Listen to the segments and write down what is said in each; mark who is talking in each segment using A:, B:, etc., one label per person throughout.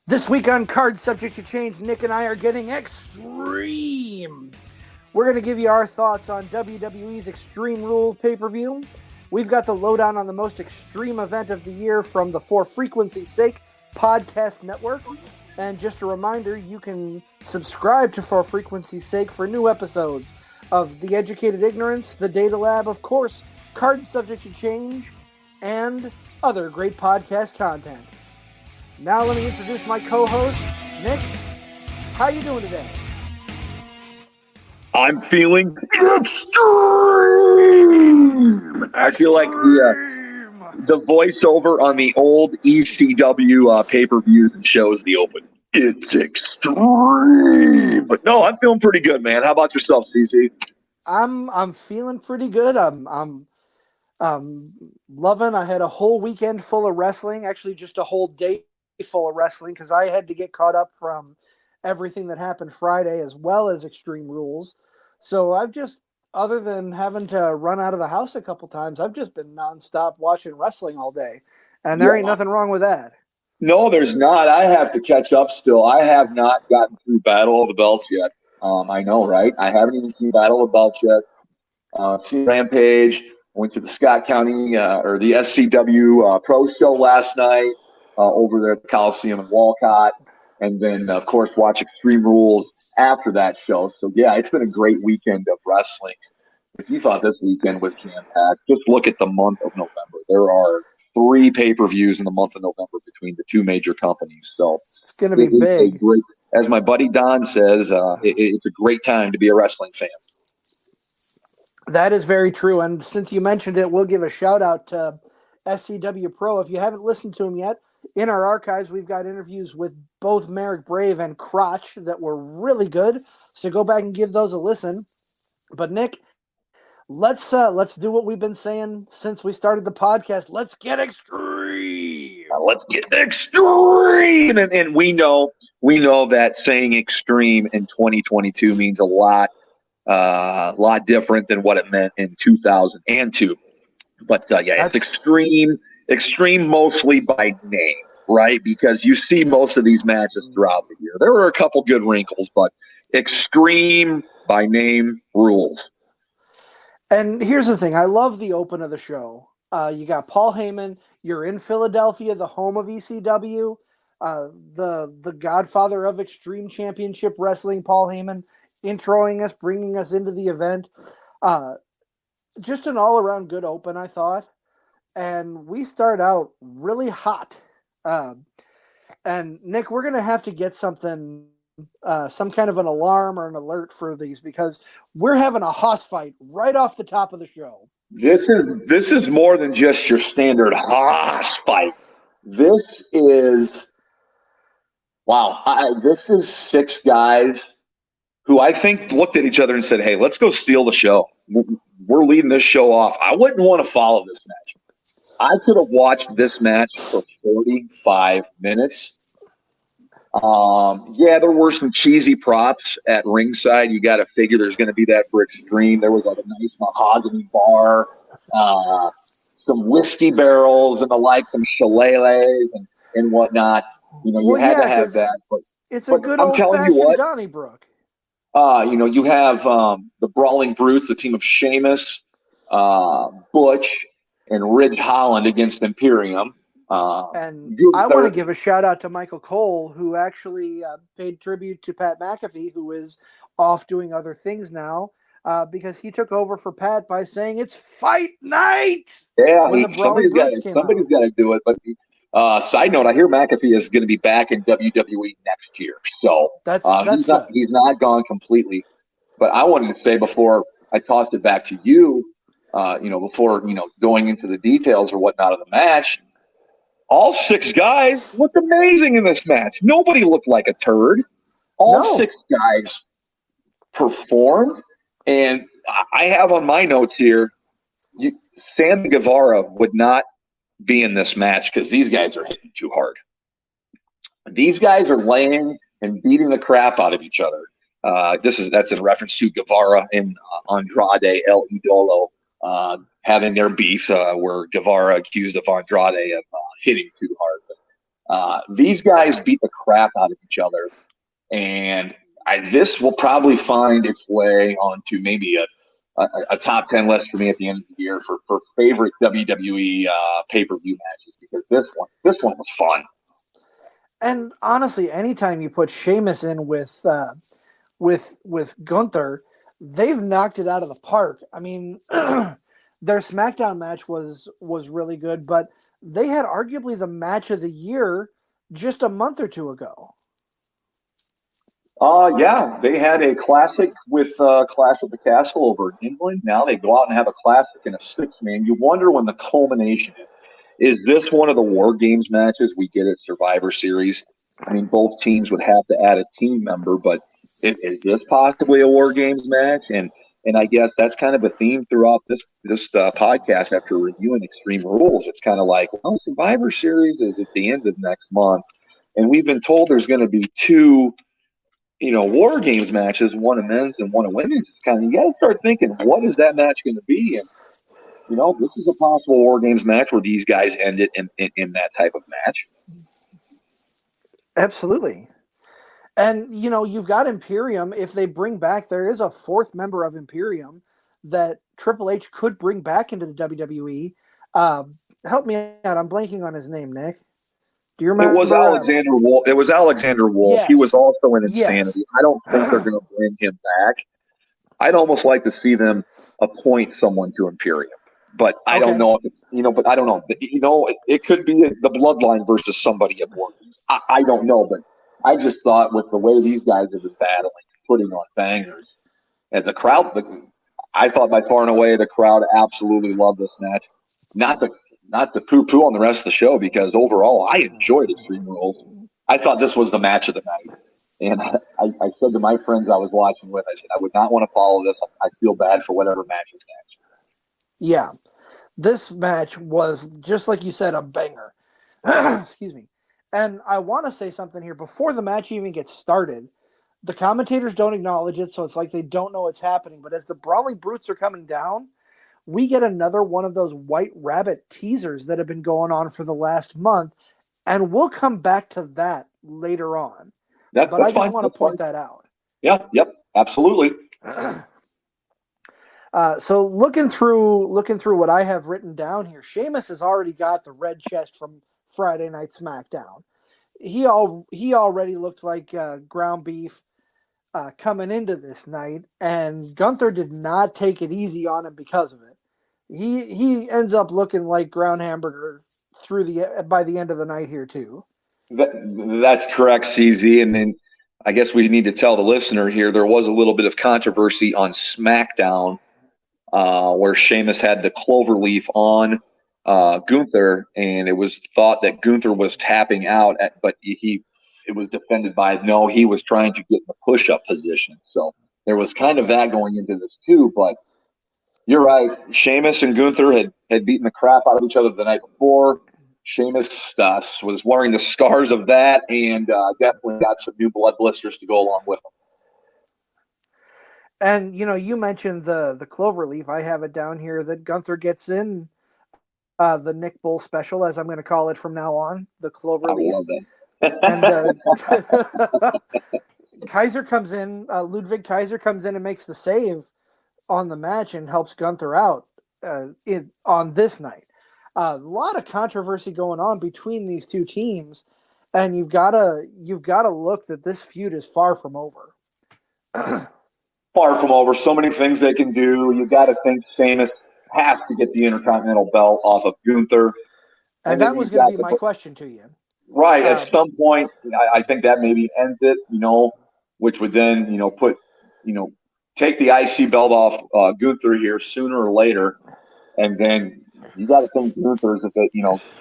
A: This week on Card Subject to Change, Nick and I are getting extreme. We're going to give you our thoughts on WWE's Extreme Rules pay-per-view. We've got the lowdown on the most extreme event of the year from the For Frequency's Sake podcast network. And just a reminder, you can subscribe to For Frequency's Sake for new episodes of The Educated Ignorance, The Data Lab, of course, Card Subject to Change, and other great podcast content. Now let me introduce my co-host, Nick. How you doing today?
B: I'm feeling extreme. I feel like the voiceover on the old ECW pay-per-views and shows the open. It's extreme. But no, I'm feeling pretty good, man. How about yourself, CC?
A: I'm feeling pretty good. I'm loving. I had a whole weekend full of wrestling. Actually, just a whole day full of wrestling because I had to get caught up from everything that happened Friday as well as Extreme Rules. So I've just, other than having to run out of the house a couple times, I've just been nonstop watching wrestling all day. And there ain't nothing wrong with that.
B: No, there's not. I have to catch up still. I have not gotten through Battle of the Belts yet. I know, right? I haven't even seen Battle of the Belts yet. Seen Rampage. Went to the Scott County or the SCW Pro Show last night. Over there at the Coliseum in Walcott, and then, of course, watch Extreme Rules after that show. So, yeah, it's been a great weekend of wrestling. If you thought this weekend was jam-packed, just look at the month of November. There are 3 pay-per-views in the month of November between the 2 major companies. So
A: it's going to be big.
B: Great, as my buddy Don says, it's a great time to be a wrestling fan.
A: That is very true. And since you mentioned it, we'll give a shout-out to SCW Pro. If you haven't listened to them yet, in our archives, we've got interviews with both Merrick Brave and Crotch that were really good. So go back and give those a listen. But Nick, let's do what we've been saying since we started the podcast. Let's get extreme.
B: Let's get extreme. And we know that saying extreme in 2022 means a lot different than what it meant in 2002. But it's extreme. Extreme mostly by name, right? Because you see most of these matches throughout the year. There were a couple good wrinkles, but extreme by name rules.
A: And here's the thing. I love the open of the show. You got Paul Heyman. You're in Philadelphia, the home of ECW. The godfather of Extreme Championship Wrestling, Paul Heyman, introing us, bringing us into the event. Just an all-around good open, I thought. And we start out really hot. And Nick, we're going to have to get something, some kind of an alarm or an alert for these because we're having a hoss fight right off the top of the show.
B: This is more than just your standard hoss fight. This is, this is 6 guys who I think looked at each other and said, hey, let's go steal the show. We're leading this show off. I wouldn't want to follow this match. I could have watched this match for 45 minutes. There were some cheesy props at ringside. You got to figure there's going to be that for Extreme. There was like a nice mahogany bar, some whiskey barrels and the like, some shillelaghs and whatnot. You had to have that. But
A: it's a good old-fashioned Donnybrook.
B: You have the Brawling Brutes, the team of Sheamus, Butch, and Ridge Holland against Imperium.
A: And I want to give a shout out to Michael Cole, who actually paid tribute to Pat McAfee, who is off doing other things now, because he took over for Pat by saying it's fight night.
B: Yeah, somebody's got to do it. But side note, I hear McAfee is going to be back in WWE next year, so he's not gone completely. But I wanted to say before I tossed it back to you. Before going into the details or whatnot of the match, all 6 guys looked amazing in this match. Nobody looked like a turd. All 6 guys performed, and I have on my notes here, Sammy Guevara would not be in this match because these guys are hitting too hard. These guys are laying and beating the crap out of each other. That's in reference to Guevara and Andrade El Idolo having their beef, where Guevara accused of Andrade of hitting too hard. These guys beat the crap out of each other, and this will probably find its way onto maybe a top 10 list for me at the end of the year for favorite WWE pay-per-view matches, because this one was fun.
A: And honestly, anytime you put Sheamus in with Gunther, they've knocked it out of the park. I mean, their SmackDown match was really good, but they had arguably the match of the year just a month or two ago.
B: Yeah, they had a classic with Clash of the Castle over in England. Now they go out and have a classic in a six-man. You wonder when the culmination is. Is this one of the War Games matches we get at Survivor Series? I mean, both teams would have to add a team member, but is this possibly a War Games match? And I guess that's kind of a theme throughout this podcast after reviewing Extreme Rules. It's kind of like, well, Survivor Series is at the end of next month, and we've been told there's going to be two, War Games matches, one of men's and one of women's. It's kind of, you got to start thinking, what is that match going to be? And this is a possible War Games match where these guys end it in that type of match.
A: Absolutely. And, you've got Imperium. If they bring back, there is a fourth member of Imperium that Triple H could bring back into the WWE. Help me out. I'm blanking on his name, Nick. Do you remember?
B: It was Alexander Wolf. It was Alexander Wolf. Yes. He was also in Insanity. Yes. I don't think they're going to bring him back. I'd almost like to see them appoint someone to Imperium. But I don't know, but I don't know. It could be the Bloodline versus somebody at work. I don't know, but I just thought with the way these guys have been battling, putting on bangers, and the crowd, I thought by far and away the crowd absolutely loved this match. Not to poo-poo on the rest of the show, because overall I enjoyed Extreme Rules. I thought this was the match of the night. And I said to my friends I was watching with, I said, I would not want to follow this. I feel bad for whatever match is next.
A: Yeah, this match was, just like you said, a banger. Excuse me. And I want to say something here. Before the match even gets started, the commentators don't acknowledge it, so it's like they don't know what's happening. But as the Brawling Brutes are coming down, we get another one of those White Rabbit teasers that have been going on for the last month, and we'll come back to that later on. But I just want to point that out.
B: Yeah, yep, absolutely.
A: So looking through what I have written down here, Sheamus has already got the red chest from Friday Night SmackDown. He already looked like ground beef coming into this night, and Gunther did not take it easy on him because of it. He ends up looking like ground hamburger by the end of the night here too.
B: That's correct, CZ. And then I guess we need to tell the listener here, there was a little bit of controversy on SmackDown where Sheamus had the clover leaf on Gunther, and it was thought that Gunther was tapping out, but it was defended by, no, he was trying to get in the push-up position. So there was kind of that going into this too, but you're right. Sheamus and Gunther had beaten the crap out of each other the night before. Sheamus was wearing the scars of that, and definitely got some new blood blisters to go along with him.
A: And, you mentioned the cloverleaf. I have it down here that Gunther gets in the Nick Bull special, as I'm going to call it from now on, the cloverleaf.
B: I love
A: that. And Kaiser comes in, Ludwig Kaiser comes in and makes the save on the match and helps Gunther out on this night. A lot of controversy going on between these two teams, and you've got to look that this feud is far from over.
B: Far from over. So many things they can do. You got to think Sheamus has to get the Intercontinental belt off of Gunther.
A: And that was going to be my question to you.
B: Right. At some point, I think that maybe ends it, which would then, take the IC belt off Gunther here sooner or later. And then you got to think Gunther's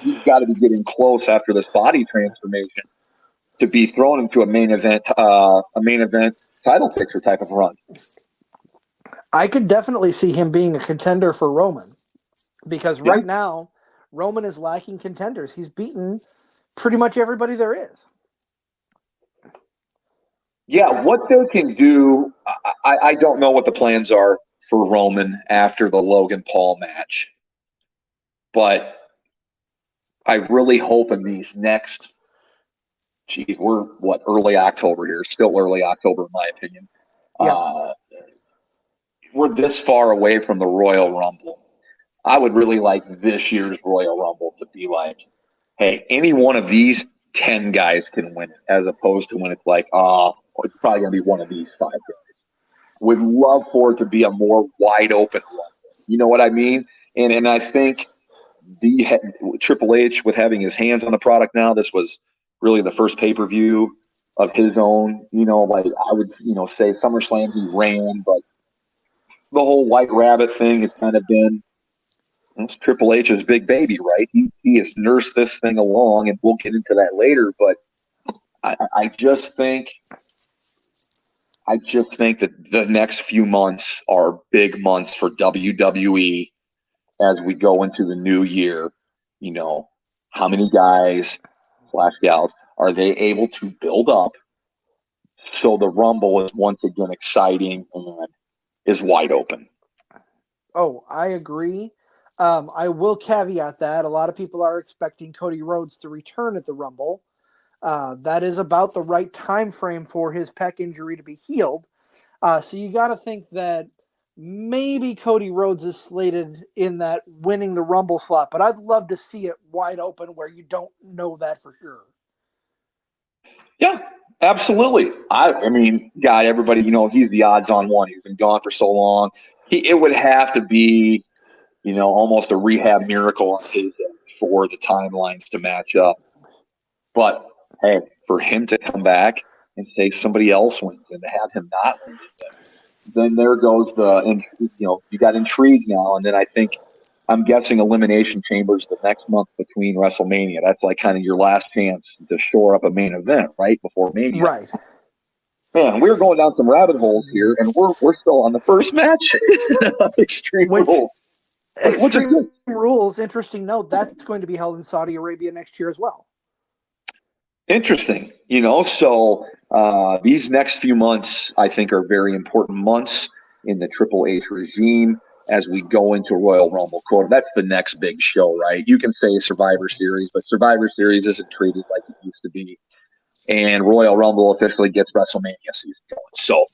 B: he's got to be getting close after this body transformation to be thrown into a main event title picture type of run.
A: I could definitely see him being a contender for Roman, because right now Roman is lacking contenders. He's beaten pretty much everybody there is.
B: Yeah, what they can do, I don't know what the plans are for Roman after the Logan Paul match, but I really hope in these next geez, we're early October here, still early October in my opinion.
A: Yeah.
B: We're this far away from the Royal Rumble. I would really like this year's Royal Rumble to be like, hey, any one of these 10 guys can win it, as opposed to when it's like, it's probably going to be one of these 5 guys. Would love for it to be a more wide open Rumble. You know what I mean? And I think Triple H, with having his hands on the product now, this was really the first pay-per-view of his own. Like I would, say SummerSlam he ran, but the whole White Rabbit thing has kind of been it's Triple H's big baby, right? He has nursed this thing along, and we'll get into that later. But I just think that the next few months are big months for WWE as we go into the new year. How many guys / gals are they able to build up so the Rumble is once again exciting and is wide open?
A: Oh, I agree. I will caveat that a lot of people are expecting Cody Rhodes to return at the Rumble. That is about the right time frame for his pec injury to be healed. So you got to think that maybe Cody Rhodes is slated in that winning the Rumble slot, but I'd love to see it wide open where you don't know that for sure.
B: Yeah, absolutely. I mean, God, everybody, he's the odds-on one. He's been gone for so long. It would have to be, almost a rehab miracle on his end for the timelines to match up. But hey, for him to come back and say somebody else wins and to have him not win, then there goes you got intrigue now. And then I'm guessing Elimination Chambers the next month between WrestleMania. That's like kind of your last chance to shore up a main event, right? Before Mania.
A: Right.
B: Man, we're going down some rabbit holes here, and we're still on the first match. Extreme Rules.
A: Extreme Rules, interesting note, that's going to be held in Saudi Arabia next year as well.
B: Interesting. So these next few months, I think, are very important months in the Triple H regime as we go into Royal Rumble. That's the next big show, right? You can say Survivor Series, but Survivor Series isn't treated like it used to be. And Royal Rumble officially gets WrestleMania season going. So,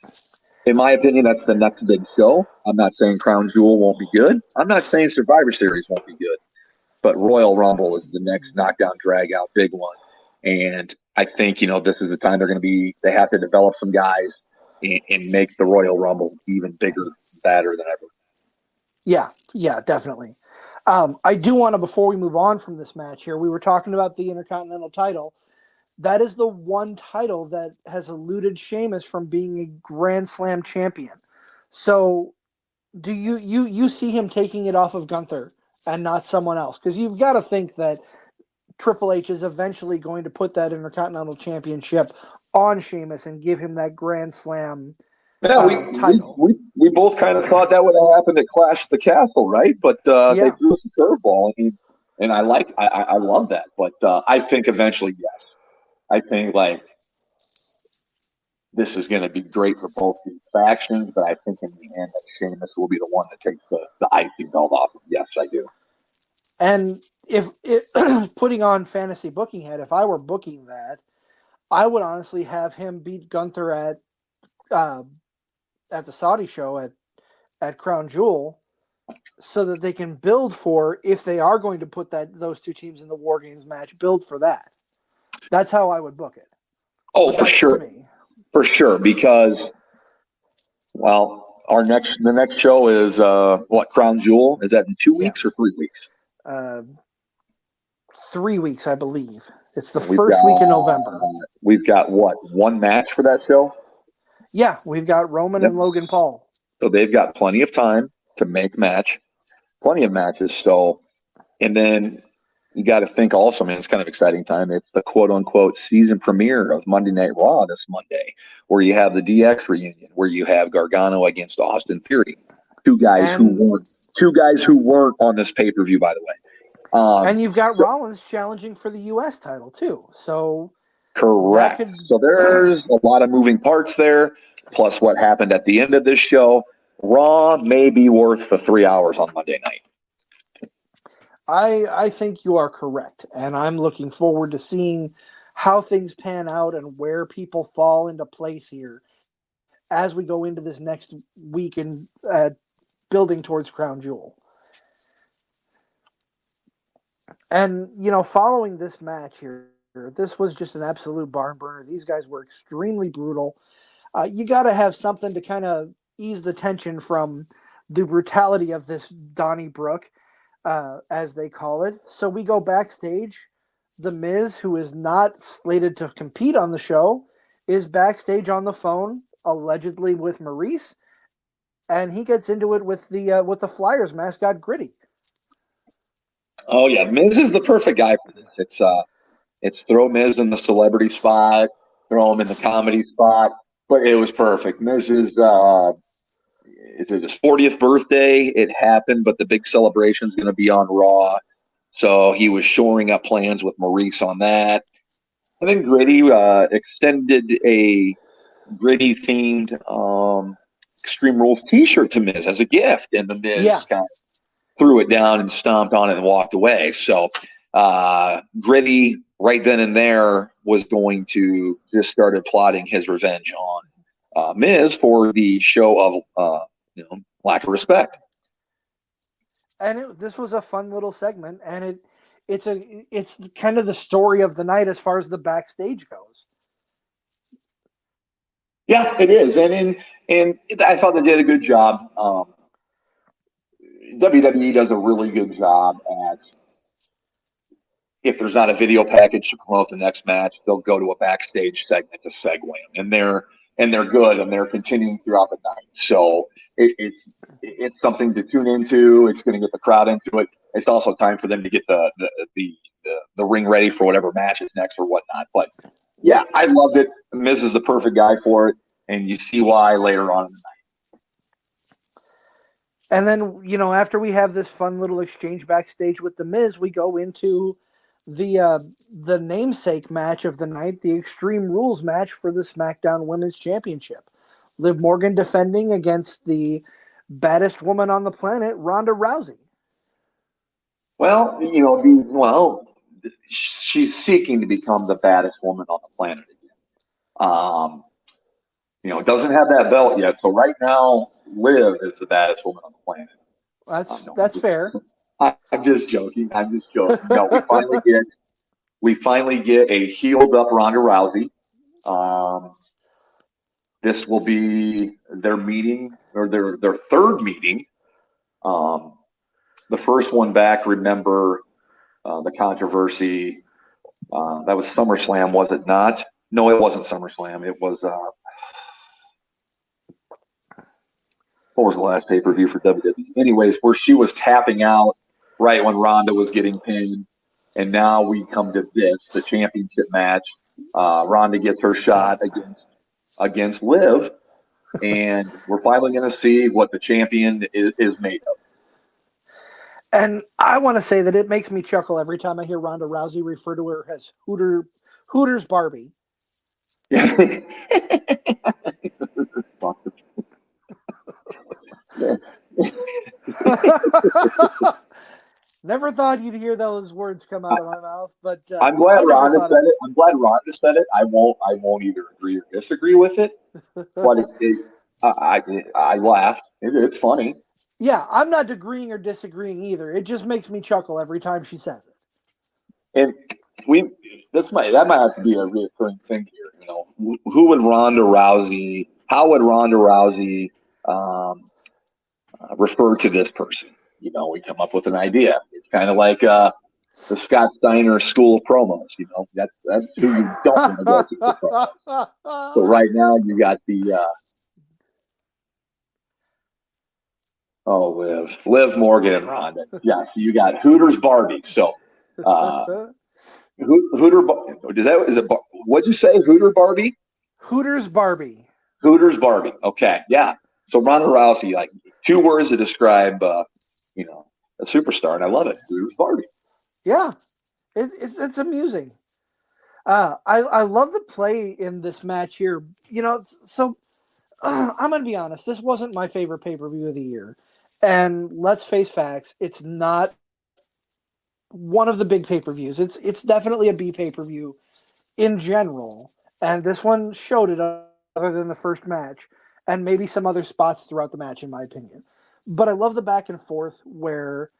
B: in my opinion, that's the next big show. I'm not saying Crown Jewel won't be good. I'm not saying Survivor Series won't be good. But Royal Rumble is the next knockdown, drag-out big one. And I think, this is the time they have to develop some guys and make the Royal Rumble even bigger, badder than ever.
A: Yeah, definitely. I do want to, before we move on from this match here, we were talking about the Intercontinental title. That is the one title that has eluded Sheamus from being a Grand Slam champion. So do you see him taking it off of Gunther and not someone else? Because you've got to think that Triple H is eventually going to put that Intercontinental Championship on Sheamus and give him that Grand Slam title.
B: We both kind of thought that would have happened at Clash at the Castle, right? But they threw us a curveball, and I love that. But I think eventually, yes. I think this is going to be great for both these factions, but I think in the end that Sheamus will be the one that takes the icing belt off. Yes, I do.
A: And if putting on fantasy booking head, if I were booking that, I would honestly have him beat Gunther at the Saudi show at Crown Jewel, so that they can build for, if they are going to put those two teams in the War Games match, build for that. That's how I would book it.
B: Oh, for sure. For sure, because the next show is Crown Jewel? Is that in 2 weeks or 3 weeks?
A: 3 weeks, I believe. It's the first week in November.
B: We've got one match for that show?
A: Yeah, we've got Roman and Logan Paul.
B: So they've got plenty of time to make plenty of matches. So, and then you got to think also, man, it's kind of exciting time. It's the quote-unquote season premiere of Monday Night Raw this Monday, where you have the DX reunion, where you have Gargano against Austin Theory. Two guys who weren't on this pay-per-view, by the way.
A: And you've got Rollins challenging for the U.S. title, too. So
B: correct. So there's a lot of moving parts there, plus what happened at the end of this show. Raw may be worth the 3 hours on Monday night.
A: I think you are correct, and I'm looking forward to seeing how things pan out and where people fall into place here as we go into this next week and building towards Crown Jewel. And, following this match here, this was just an absolute barn burner. These guys were extremely brutal. You got to have something to kind of ease the tension from the brutality of this Donnybrook, as they call it. So we go backstage. The Miz, who is not slated to compete on the show, is backstage on the phone, allegedly with Maurice, and he gets into it with the Flyers mascot Gritty.
B: Oh yeah, Miz is the perfect guy for this. It's throw Miz in the celebrity spot, throw him in the comedy spot, but it was perfect. Miz is it's his 40th birthday. It happened, but the big celebration is going to be on Raw. So he was shoring up plans with Maurice on that. And then Gritty extended a Gritty-themed Extreme Rules t-shirt to Miz as a gift. And the Miz kind of threw it down and stomped on it and walked away. So Gritty, right then and there, was going to just started plotting his revenge on Miz for the show of lack of respect.
A: And this was a fun little segment, and it's kind of the story of the night as far as the backstage goes.
B: Yeah, it is, and I thought they did a good job. WWE does a really good job at, if there's not a video package to promote the next match, they'll go to a backstage segment to segue them, and they're good, and they're continuing throughout the night. So it's something to tune into. It's going to get the crowd into it. It's also time for them to get the ring ready for whatever match is next or whatnot. But yeah, I loved it. Miz is the perfect guy for it, and you see why later on in the night.
A: And then, after we have this fun little exchange backstage with the Miz, we go into the namesake match of the night, the Extreme Rules match for the SmackDown Women's Championship. Liv Morgan defending against the baddest woman on the planet, Ronda Rousey.
B: Well, she's seeking to become the baddest woman on the planet again. Doesn't have that belt yet. So right now, Liv is the baddest woman on the planet.
A: That's fair.
B: I'm just joking. No, we finally get a healed up Ronda Rousey. This will be their meeting, or their third meeting. The first one back, remember the controversy. That was SummerSlam, was it not? No, it wasn't SummerSlam. It was what was the last pay-per-view for WWE? Anyways, where she was tapping out right when Ronda was getting pinned. And now we come to this, the championship match. Ronda gets her shot against Liv. And we're finally going to see what the champion is made of.
A: And I want to say that it makes me chuckle every time I hear Ronda Rousey refer to her as Hooters Barbie. Never thought you'd hear those words come out of my mouth, but
B: I'm glad Ronda said it. I'm glad Ronda said it. I won't either agree or disagree with it, but I laughed. It's funny.
A: Yeah, I'm not agreeing or disagreeing either. It just makes me chuckle every time she says it.
B: And that might have to be a recurring thing here. Who would Ronda Rousey? How would Ronda Rousey refer to this person? We come up with an idea. It's kind of like the Scott Steiner School of Promos. That's who you don't want to go to. So right now you got the Liv Morgan and Ronda. Yeah, so you got Hooters Barbie. So what'd you say? Hooter Barbie?
A: Hooters Barbie.
B: Hooters Barbie. Okay, yeah. So Ronda Rousey, like 2 words to describe a superstar, and I love it. Hooters Barbie.
A: Yeah, it's amusing. I love the play in this match here. So I'm gonna be honest. This wasn't my favorite pay-per-view of the year, and let's face facts. It's not one of the big pay-per-views. It's definitely a B pay-per-view in general, and this one showed it other than the first match, and maybe some other spots throughout the match, in my opinion. But I love the back and forth where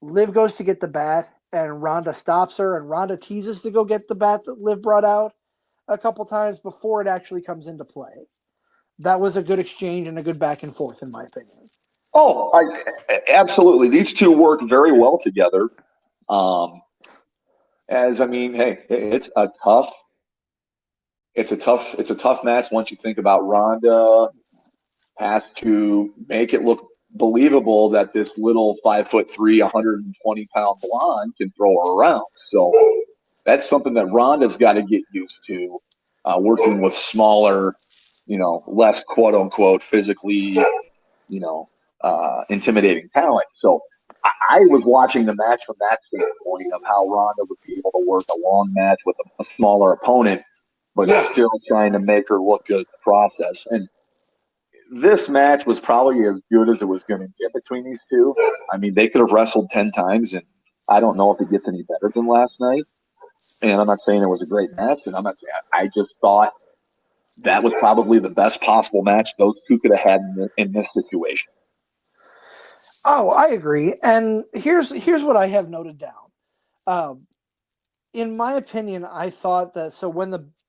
A: Liv goes to get the bat, and Ronda stops her, and Ronda teases to go get the bat that Liv brought out a couple times before it actually comes into play. That was a good exchange and a good back and forth, in my opinion.
B: Oh, absolutely. These two work very well together. Hey, it's a tough match once you think about Ronda has to make it look believable that this little 5'3", 120-pound blonde can throw her around. So that's something that Ronda's got to get used to, working with smaller, less quote unquote physically, intimidating talent. So I was watching the match from that standpoint of how Ronda would be able to work a long match with a smaller opponent, but still trying to make her look good in the process. And this match was probably as good as it was going to get between these two. I mean, they could have wrestled 10 times, and I don't know if it gets any better than last night. And I'm not saying it was a great match, and I just thought that was probably the best possible match those two could have had in this situation.
A: Oh, I agree. And here's what I have noted down. In my opinion, I thought that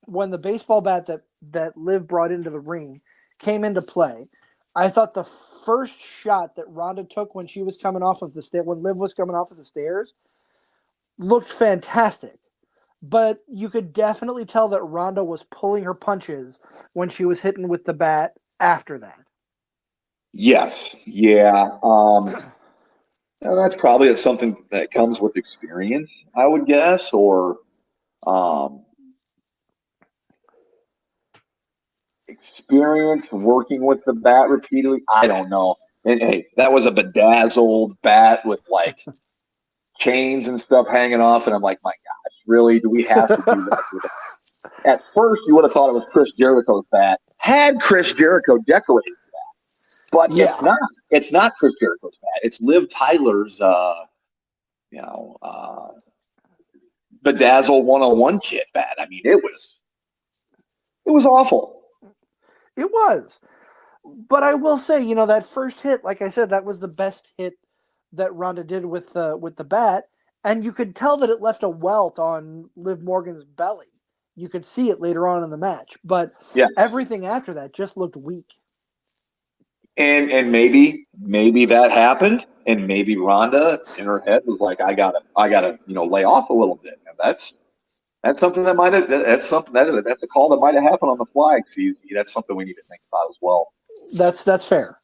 A: when the baseball bat that Liv brought into the ring came into play, I thought the first shot that Ronda took when she was coming off of the when Liv was coming off of the stairs looked fantastic. But you could definitely tell that Ronda was pulling her punches when she was hitting with the bat after that.
B: Yes. Yeah. That's probably something that comes with experience, I would guess, or experience working with the bat repeatedly. I don't know. And hey, that was a bedazzled bat with like chains and stuff hanging off, and I'm like, my gosh, really? Do we have to do that with it? At first, you would have thought it was Chris Jericho's bat. Had Chris Jericho decorated that, but it's not. It's not Chris Jericho's bat. It's Liv Tyler's, bedazzle 101 kit bat. I mean, it was awful.
A: It was. But I will say, that first hit, like I said, that was the best hit that Ronda did with the bat, and you could tell that it left a welt on Liv Morgan's belly. You could see it later on in the match, but everything after that just looked weak.
B: And maybe that happened, and maybe Ronda in her head was like, I gotta lay off a little bit. And that's something that's a call that might have happened on the fly. That's something we need to think about as well.
A: That's fair.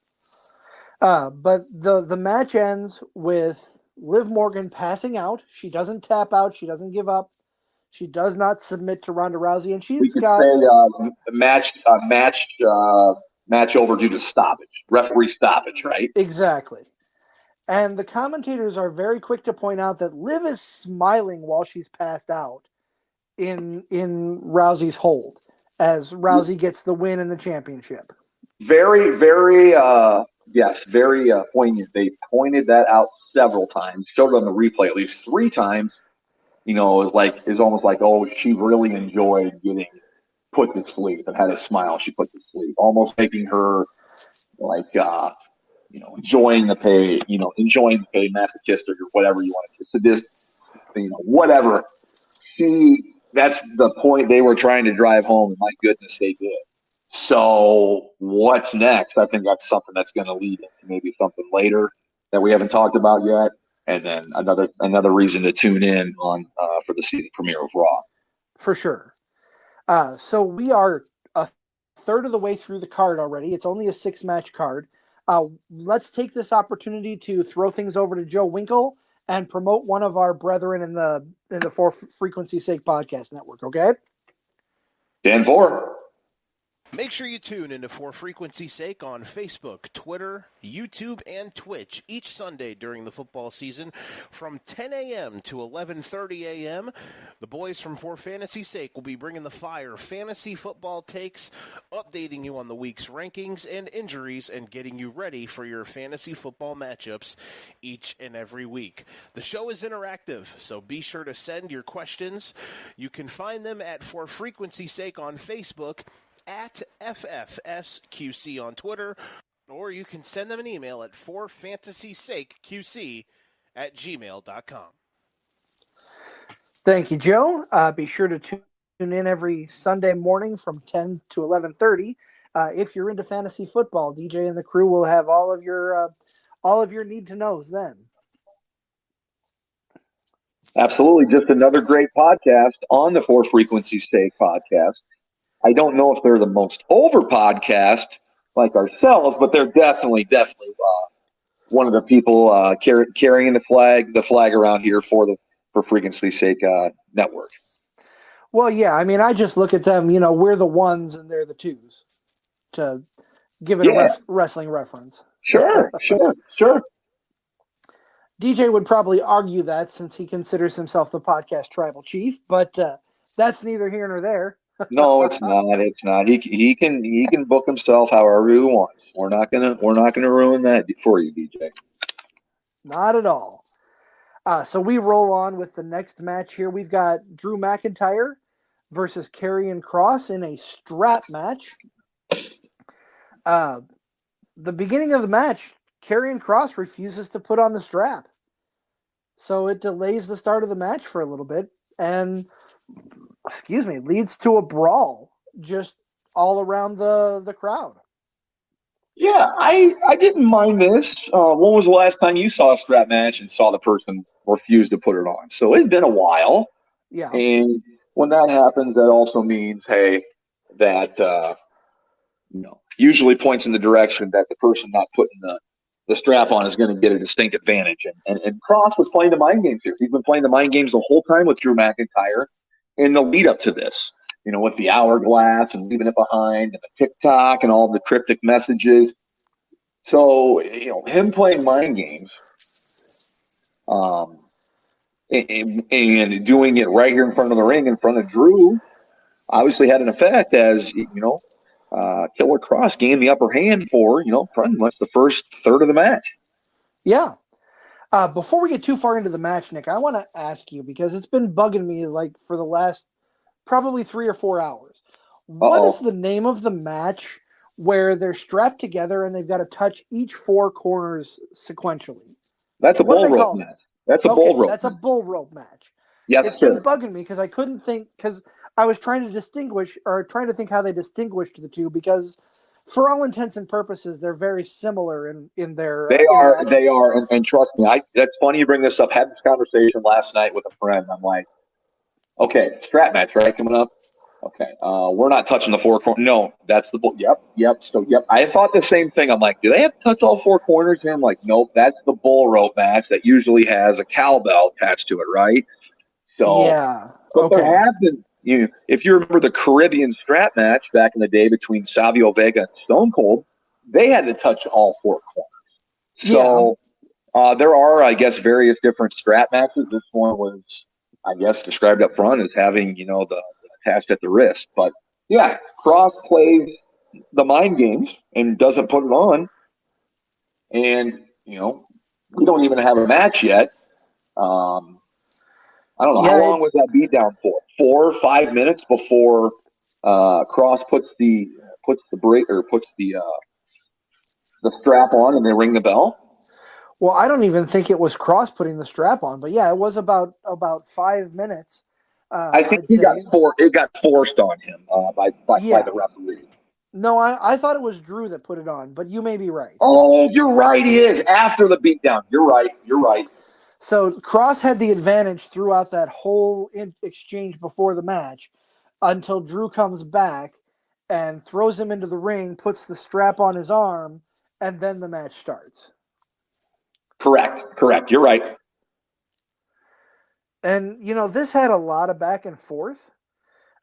A: But the match ends with Liv Morgan passing out. She doesn't tap out. She doesn't give up. She does not submit to Ronda Rousey, and
B: we could say match over due to stoppage, referee stoppage, right?
A: Exactly. And the commentators are very quick to point out that Liv is smiling while she's passed out in Rousey's hold as Rousey gets the win in the championship.
B: Very, very, very poignant. They pointed that out several times, showed it on the replay at least 3 times. It's almost like, oh, she really enjoyed getting put to sleep and had a smile. She put to sleep, almost making her enjoying the pain, masochistic or whatever you want to sadist, whatever. That's the point they were trying to drive home, and my goodness, they did. So what's next? I think that's something that's going to lead into maybe something later that we haven't talked about yet. And then another reason to tune in on for the season premiere of Raw.
A: For sure. So we are a third of the way through the card already. It's only a 6-match card. Let's take this opportunity to throw things over to Joe Winkle and promote one of our brethren in the For Frequency's Sake podcast network. Okay.
B: Dan 4.
C: Make sure you tune into For Frequency's Sake on Facebook, Twitter, YouTube, and Twitch each Sunday during the football season from 10 a.m. to 11:30 a.m. The boys from For Fantasy's Sake will be bringing the fire fantasy football takes, updating you on the week's rankings and injuries, and getting you ready for your fantasy football matchups each and every week. The show is interactive, so be sure to send your questions. You can find them at For Frequency's Sake on Facebook, at FFSQC on Twitter, or you can send them an email at forfantasysakeqc@gmail.com.
A: Thank you, Joe. Be sure to tune in every Sunday morning from 10 to 11:30. If you're into fantasy football, DJ and the crew will have all of your need to knows then.
B: Absolutely, just another great podcast on the For Frequency's Sake podcast. I don't know if they're the most over podcast like ourselves, but they're definitely one of the people carrying the flag around here for Frequency's Sake network.
A: Well, yeah, I mean, I just look at them. We're the ones and they're the twos, to give it a wrestling reference.
B: Sure.
A: DJ would probably argue that since he considers himself the podcast tribal chief, but that's neither here nor there.
B: No, it's not. It's not. He can book himself however he wants. We're not gonna ruin that for you, DJ.
A: Not at all. So we roll on with the next match here. We've got Drew McIntyre versus Karrion Kross in a strap match. The beginning of the match, Karrion Kross refuses to put on the strap, so it delays the start of the match for a little bit, and leads to a brawl just all around the crowd.
B: Yeah, I didn't mind this. When was the last time you saw a strap match and saw the person refuse to put it on? So it's been a while.
A: Yeah.
B: And when that happens, that also means, hey, that usually points in the direction that the person not putting the strap on is going to get a distinct advantage. And Kross was playing the mind games here. He's been playing the mind games the whole time with Drew McIntyre in the lead up to this, with the hourglass and leaving it behind and the TikTok and all the cryptic messages. So, him playing mind games and doing it right here in front of the ring, in front of Drew, obviously had an effect as, Killer Kross gained the upper hand for, pretty much the first third of the match.
A: Yeah. Before we get too far into the match, Nick, I want to ask you, because it's been bugging me for the last probably 3 or 4 hours. What is the name of the match where they're strapped together and they've got to touch each 4 corners sequentially?
B: That's a bull rope match. That's a bull rope.
A: That's a bull rope match.
B: Yes,
A: it's been bugging me because I couldn't think, because I was trying to think how they distinguished the two, because for all intents and purposes, they're very similar in their.
B: They are, and trust me, that's funny you bring this up. Had this conversation last night with a friend. I'm like, okay, strap match, right, coming up. Okay, we're not touching the 4 corners. No, that's the bull. Yep. So I thought the same thing. I'm like, do they have to touch all 4 corners? And I'm like, nope, that's the bull rope match that usually has a cowbell attached to it, right? So
A: yeah,
B: but there have been. If you remember the Caribbean strap match back in the day between Savio Vega and Stone Cold, they had to touch all 4 corners. So there are, I guess, various different strap matches. This one was, I guess, described up front as having, the attached at the wrist. But yeah, Kross plays the mind games and doesn't put it on. And, we don't even have a match yet. I don't know, how long was that beatdown for? 4 or 5 minutes before Kross puts the strap on and they ring the bell?
A: Well, I don't even think it was Kross putting the strap on, but yeah, it was about 5 minutes.
B: I think it got forced on him by the referee.
A: No, I thought it was Drew that put it on, but you may be right.
B: Oh, you're right. It is after the beatdown. You're right.
A: So Kross had the advantage throughout that whole exchange before the match until Drew comes back and throws him into the ring, puts the strap on his arm, and then the match starts.
B: Correct. You're right.
A: And, this had a lot of back and forth.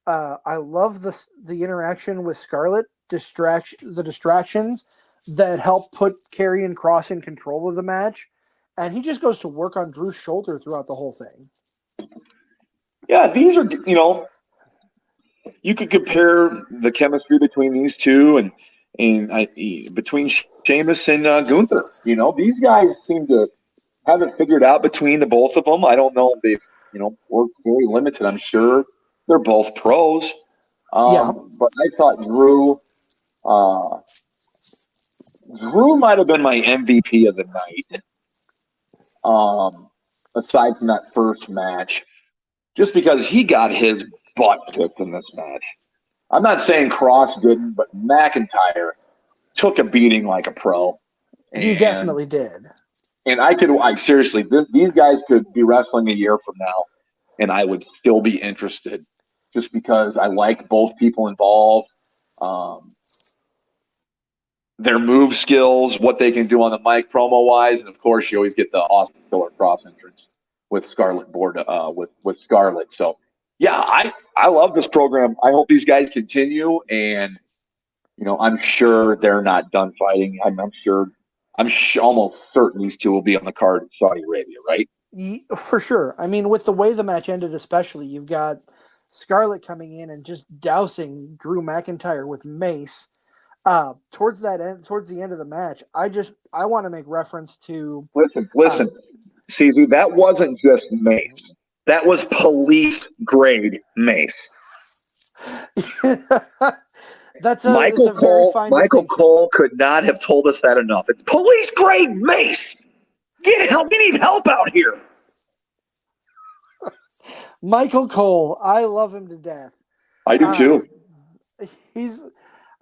A: I love the interaction with Scarlett distractions that help put Karrion Kross in control of the match, and he just goes to work on Drew's shoulder throughout the whole thing.
B: Yeah, these are, you could compare the chemistry between these two and between Sheamus and Gunther. These guys seem to have it figured out between the both of them. I don't know if they've, worked very limited. I'm sure they're both pros. But I thought Drew might have been my MVP of the night. Aside from that first match, just because he got his butt kicked in this match. I'm not saying Kross didn't, but McIntyre took a beating like a pro.
A: He definitely did.
B: And seriously, these guys could be wrestling a year from now, and I would still be interested, just because I like both people involved, their move skills, what they can do on the mic promo wise, and of course, you always get the awesome Killer Kross entrance with Scarlett with Scarlett. So, yeah, I love this program. I hope these guys continue, and I'm sure they're not done fighting. I'm almost certain these two will be on the card in Saudi Arabia, right?
A: For sure. I mean, with the way the match ended, especially, you've got Scarlett coming in and just dousing Drew McIntyre with mace. Towards the end of the match, I want to make reference to.
B: Listen, CZ, that wasn't just mace. That was police grade mace.
A: Michael
B: Cole could not have told us that enough. It's police grade mace. Get help! We need help out here.
A: Michael Cole, I love him to death.
B: I do too.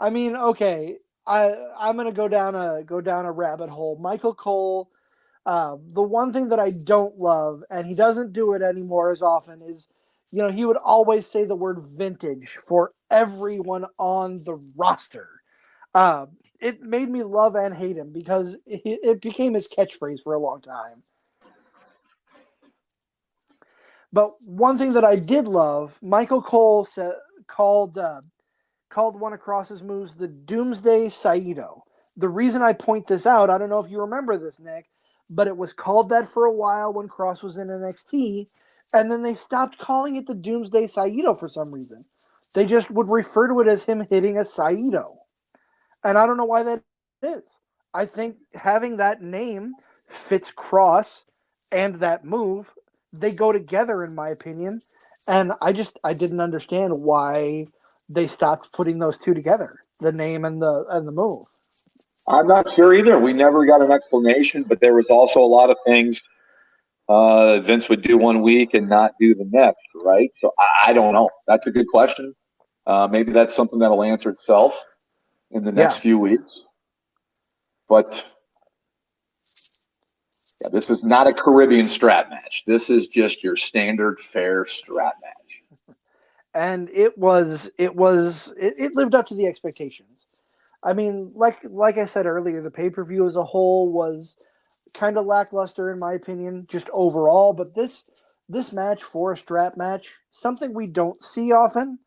A: Okay. I'm gonna go down a rabbit hole. Michael Cole. The one thing that I don't love, and he doesn't do it anymore as often, is he would always say the word vintage for everyone on the roster. It made me love and hate him because it became his catchphrase for a long time. But one thing that I did love, Michael Cole called one of Kross's moves the Doomsday Saito. The reason I point this out, I don't know if you remember this, Nick, but it was called that for a while when Kross was in NXT, and then they stopped calling it the Doomsday Saito for some reason. They just would refer to it as him hitting a Saito. And I don't know why that is. I think having that name fits Kross and that move. They go together, in my opinion. And I didn't understand why they stopped putting those two together, the name and the move.
B: I'm not sure either. We never got an explanation, but there was also a lot of things Vince would do one week and not do the next, right? So I don't know. That's a good question. Maybe that's something that'll answer itself in the next few weeks. But yeah, this is not a Caribbean strap match. This is just your standard fair strap match.
A: And it lived up to the expectations. I mean, like I said earlier, the pay-per-view as a whole was kind of lackluster in my opinion, just overall. But this match for a strap match, something we don't see often.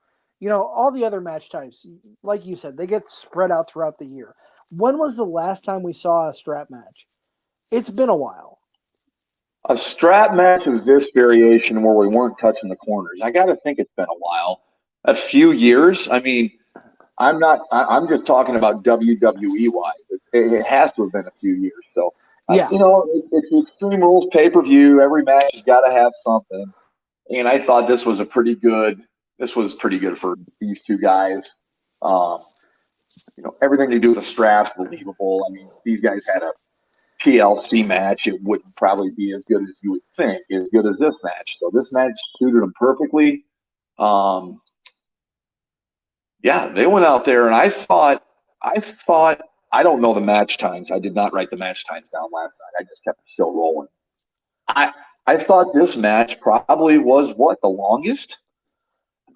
A: All the other match types, like you said, they get spread out throughout the year. When was the last time we saw a strap match? It's been a while.
B: A strap match of this variation where we weren't touching the corners. I got to think it's been a while. A few years. I mean, I'm just talking about WWE-wise. It has to have been a few years. So,
A: yeah.
B: It's the Extreme Rules pay-per-view. Every match has got to have something. And I thought this was pretty good for these two guys. Everything they do with the straps, believable. I mean, these guys had a TLC match. It wouldn't probably be as good as you would think, as good as this match. So this match suited them perfectly. Yeah, they went out there, and I thought, I don't know the match times. I did not write the match times down last night. I just kept the show rolling. I thought this match probably was the longest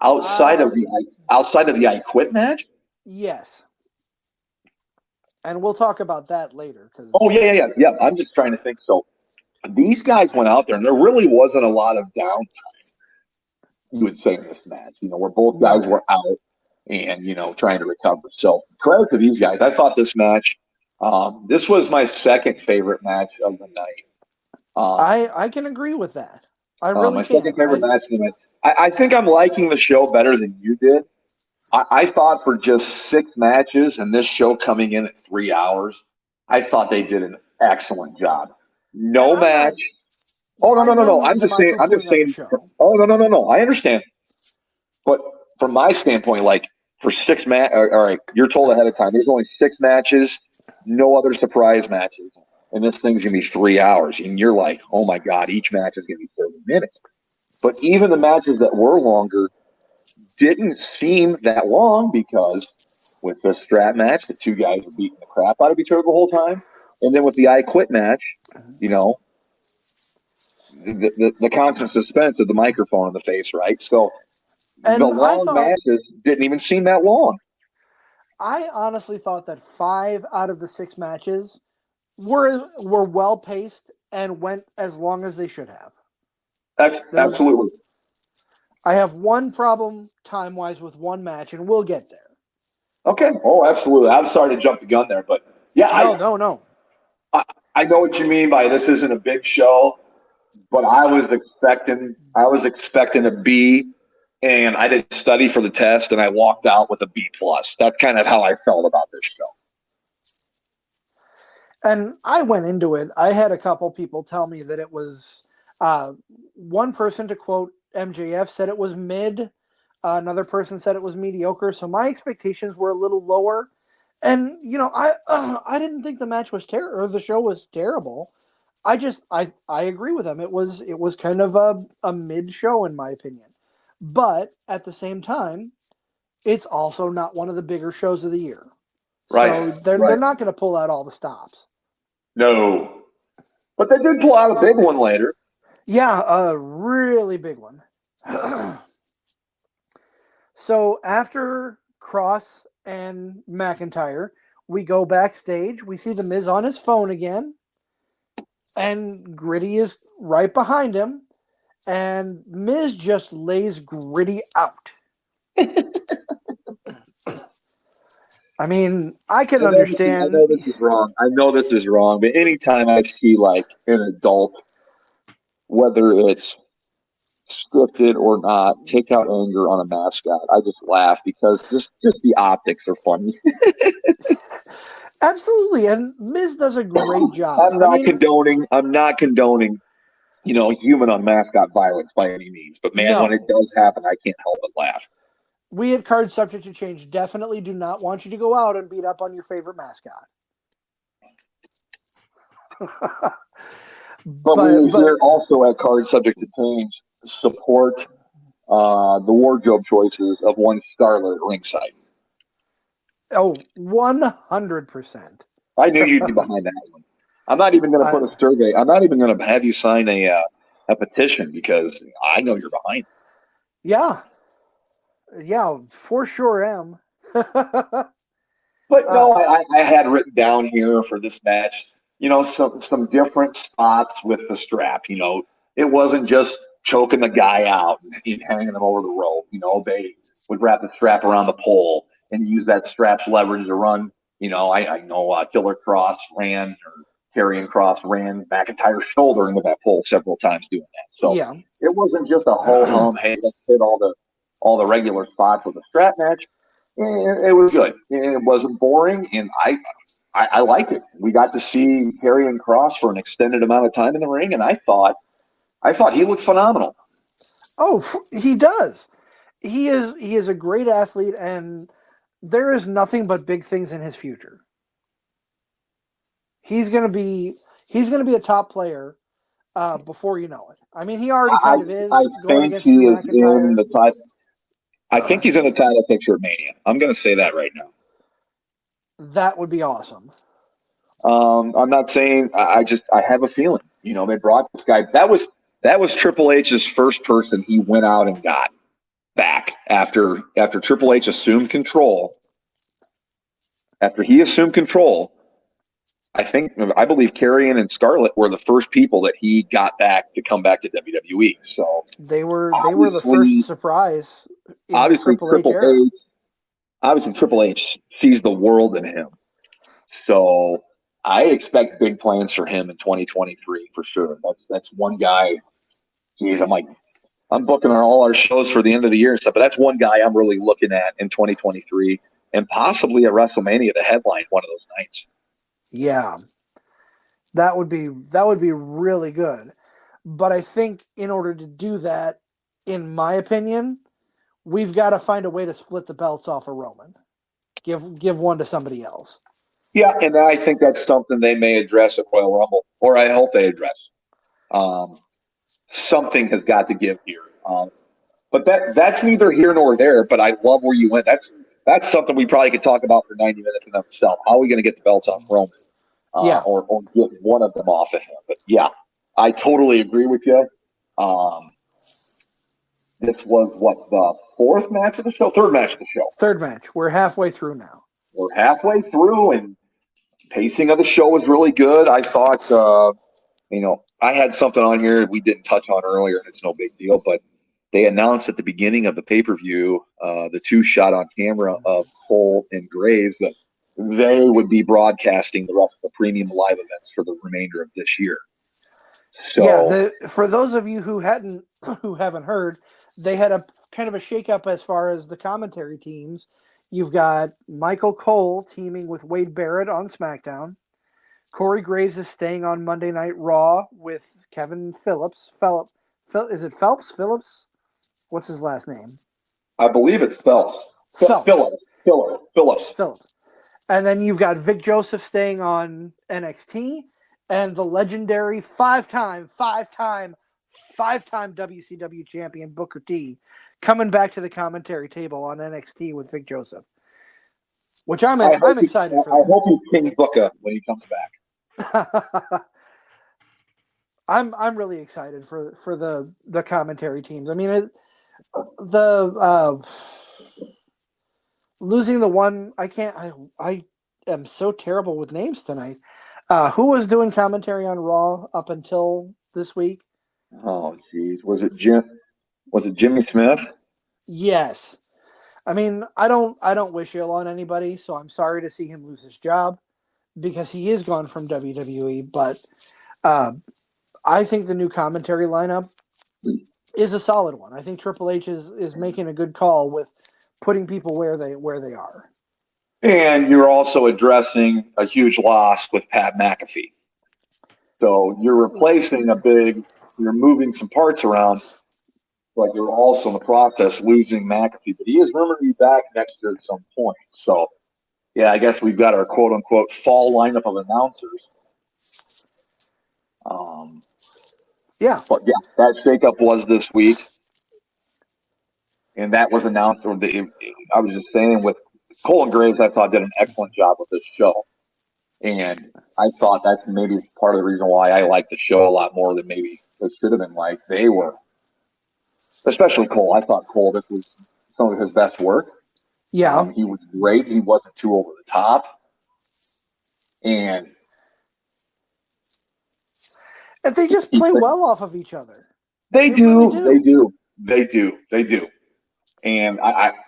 B: outside of the I Quit match.
A: Yes, and we'll talk about that later.
B: Yeah. I'm just trying to think. So these guys went out there, and there really wasn't a lot of downtime, you would say, in this match. Where both guys were out. and, trying to recover. So credit to these guys. I thought this match, this was my second favorite match of the night.
A: I can agree with that. I really
B: my second favorite match of the night. I think I'm liking the show better than you did. I thought for just 6 matches and this show coming in at 3 hours, I thought they did an excellent job. No match. Oh, no. I'm just saying. Oh, no. I understand. But from my standpoint, like for 6 matches, all right, you're told ahead of time, there's only 6 matches, no other surprise matches. And this thing's going to be 3 hours. And you're like, oh my God, each match is going to be 30 minutes. But even the matches that were longer didn't seem that long because with the strap match, the 2 guys were beating the crap out of each other the whole time. And then with the I Quit match, the constant suspense of the microphone in the face, right? So the long matches didn't even seem that long.
A: I honestly thought that 5 out of the 6 matches were well paced and went as long as they should have.
B: Absolutely.
A: I have one problem time-wise with one match, and we'll get there.
B: Okay. Oh, absolutely. I'm sorry to jump the gun there, but yeah.
A: No.
B: I know what you mean by this isn't a big show, but I was expecting a B, and I didn't study for the test, and I walked out with a B+. That's kind of how I felt about this show.
A: And I went into it. I had a couple people tell me that it was one person, to quote MJF, said it was mid. Another person said it was mediocre. So my expectations were a little lower. And, I didn't think the match was terrible, or the show was terrible. I agree with them. It was kind of a mid show in my opinion. But at the same time, it's also not one of the bigger shows of the year.
B: Right.
A: So they're not going to pull out all the stops.
B: No. But they did pull out a big one later.
A: Yeah, a really big one. So after Cross and McIntyre, we go backstage. We see The Miz on his phone again. And Gritty is right behind him. And Miz just lays Gritty out. I mean, I can understand.
B: I know this is wrong. But anytime I see like an adult, whether it's scripted or not, take out anger on a mascot, I just laugh because just the optics are funny.
A: Absolutely, and Miz does a great job.
B: I'm not condoning, human on mascot violence by any means. But man, when it does happen, I can't help but laugh.
A: We at Card Subject to Change definitely do not want you to go out and beat up on your favorite mascot.
B: but we're also at Card Subject to Change support the wardrobe choices of one Scarlett ringside.
A: Oh, 100%.
B: I knew you'd be behind that one. I'm not even going to put a survey. I'm not even going to have you sign a petition because I know you're behind.
A: Yeah, for sure am.
B: But no, I had written down here for this match, some different spots with the strap. It wasn't just choking the guy out and hanging him over the rope. They would wrap the strap around the pole and use that strap's leverage to run. I know Killer Cross ran, or Karrion Kross ran McIntyre's shoulder into that pole several times doing that. So It wasn't just a ho-hum, hey, let's hit all the regular spots with a strap match. It was good. It wasn't boring, and I liked it. We got to see Karrion Kross for an extended amount of time in the ring, and I thought he looked phenomenal.
A: Oh, he does. He is a great athlete, and there is nothing but big things in his future. He's gonna be a top player before you know it. I mean, he already kind of is.
B: I think he is in the top. I think he's in the title picture at Mania. I'm going to say that right now.
A: That would be awesome.
B: I'm not saying. I have a feeling. They brought this guy. That was Triple H's first person he went out and got back after Triple H assumed control. After he assumed control, I believe Karrion and Scarlett were the first people that he got back to come back to WWE. So
A: they were the first surprise.
B: Obviously, Triple H obviously Triple H sees the world in him. So I expect big plans for him in 2023 for sure. That's one guy. Geez, I'm booking all our shows for the end of the year and stuff, but that's one guy I'm really looking at in 2023 and possibly at WrestleMania, the headline one of those nights.
A: Yeah, that would be really good. But I think in order to do that, in my opinion, we've got to find a way to split the belts off of Roman. Give one to somebody else.
B: Yeah, and I think that's something they may address at Royal Rumble, or I hope they address. Something has got to give here. But that's neither here nor there, but I love where you went. That's something we probably could talk about for 90 minutes in itself. How are we going to get the belts off Roman? Or get one of them off of him. But, yeah, I totally agree with you. This was, the fourth match of the show? Third match of the show.
A: Third match. We're halfway through now.
B: We're halfway through, and pacing of the show was really good. I thought, I had something on here we didn't touch on earlier, and it's no big deal, but they announced at the beginning of the pay-per-view, the two shot on camera of Cole and Graves, that they would be broadcasting the rest of the premium live events for the remainder of this year. So,
A: for those of you who haven't heard, they had a kind of a shakeup as far as the commentary teams. You've got Michael Cole teaming with Wade Barrett on SmackDown. Corey Graves is staying on Monday Night Raw with Kevin Phillips. Is it Phelps? Phillips? What's his last name?
B: I believe it's Phelps.
A: Phillips. And then you've got Vic Joseph staying on NXT, and the legendary five-time WCW champion Booker T coming back to the commentary table on NXT with Vic Joseph, which I'm excited for.
B: I hope he's King Booker when he comes back.
A: I'm really excited for the commentary teams. I mean, losing the one I am so terrible with names tonight. Who was doing commentary on Raw up until this week?
B: Oh, geez. Was it Jimmy Smith?
A: Yes. I mean, I don't wish ill on anybody, so I'm sorry to see him lose his job because he is gone from WWE. But I think the new commentary lineup is a solid one. I think Triple H is making a good call with putting people where they are.
B: And you're also addressing a huge loss with Pat McAfee. So you're replacing you're moving some parts around, but you're also in the process losing McAfee. But he is rumored to be back next year at some point. So, yeah, I guess we've got our quote-unquote fall lineup of announcers. But, yeah, that shakeup was this week. And that was announced. I was just saying with Cole and Graves, I thought did an excellent job with this show. And I thought that's maybe part of the reason why I like the show a lot more than maybe it should have been like. They were, especially Cole. I thought Cole, this was some of his best work.
A: Yeah.
B: He was great. He wasn't too over the top. And
A: they just play well off of each other.
B: They do. And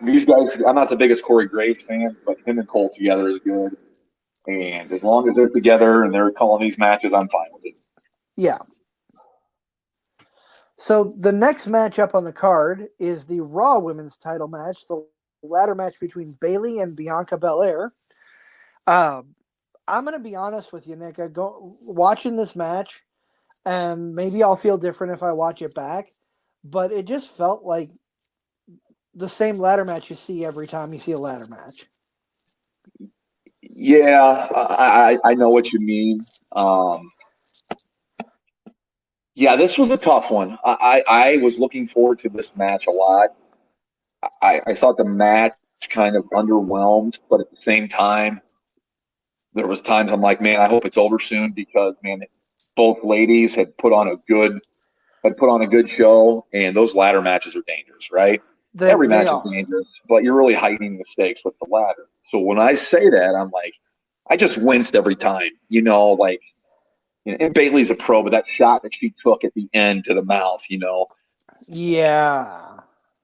B: these guys, I'm not the biggest Corey Graves fan, but him and Cole together is good. And as long as they're together and they're calling these matches, I'm fine with it.
A: Yeah. So the next match up on the card is the Raw Women's title match, the ladder match between Bayley and Bianca Belair. I'm going to be honest with you, Nick. Watching this match, and maybe I'll feel different if I watch it back, but it just felt like the same ladder match you see every time you see a ladder match.
B: Yeah, I know what you mean. Yeah, this was a tough one. I was looking forward to this match a lot. I thought the match kind of underwhelmed, but at the same time, there was times I'm like, man, I hope it's over soon because, man, both ladies had put on a good show, and those ladder matches are dangerous, right? Every match is dangerous, but you're really heightening the stakes with the ladder. So when I say that, I'm like, I just winced every time, and Bayley's a pro, but that shot that she took at the end to the mouth,
A: Yeah.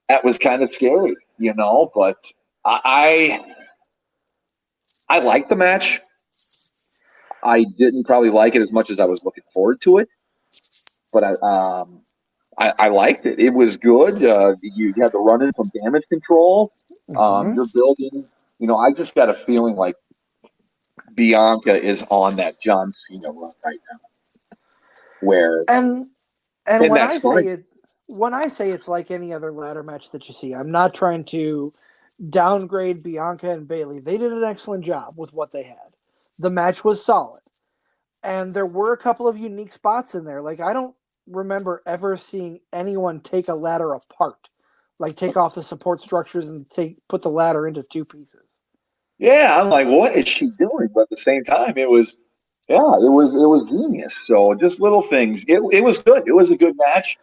B: That was kind of scary, but I liked the match. I didn't probably like it as much as I was looking forward to it, but I liked it. It was good. You had the run-in from damage control. You're building. I just got a feeling like Bianca is on that John Cena run right now. Where
A: and when I say it's like any other ladder match that you see, I'm not trying to downgrade Bianca and Bayley. They did an excellent job with what they had. The match was solid, and there were a couple of unique spots in there. Like, I don't remember ever seeing anyone take a ladder apart, like take off the support structures and put the ladder into two pieces.
B: Yeah, I'm like, what is she doing? But at the same time, it was genius. So just little things. It was good. It was a good match.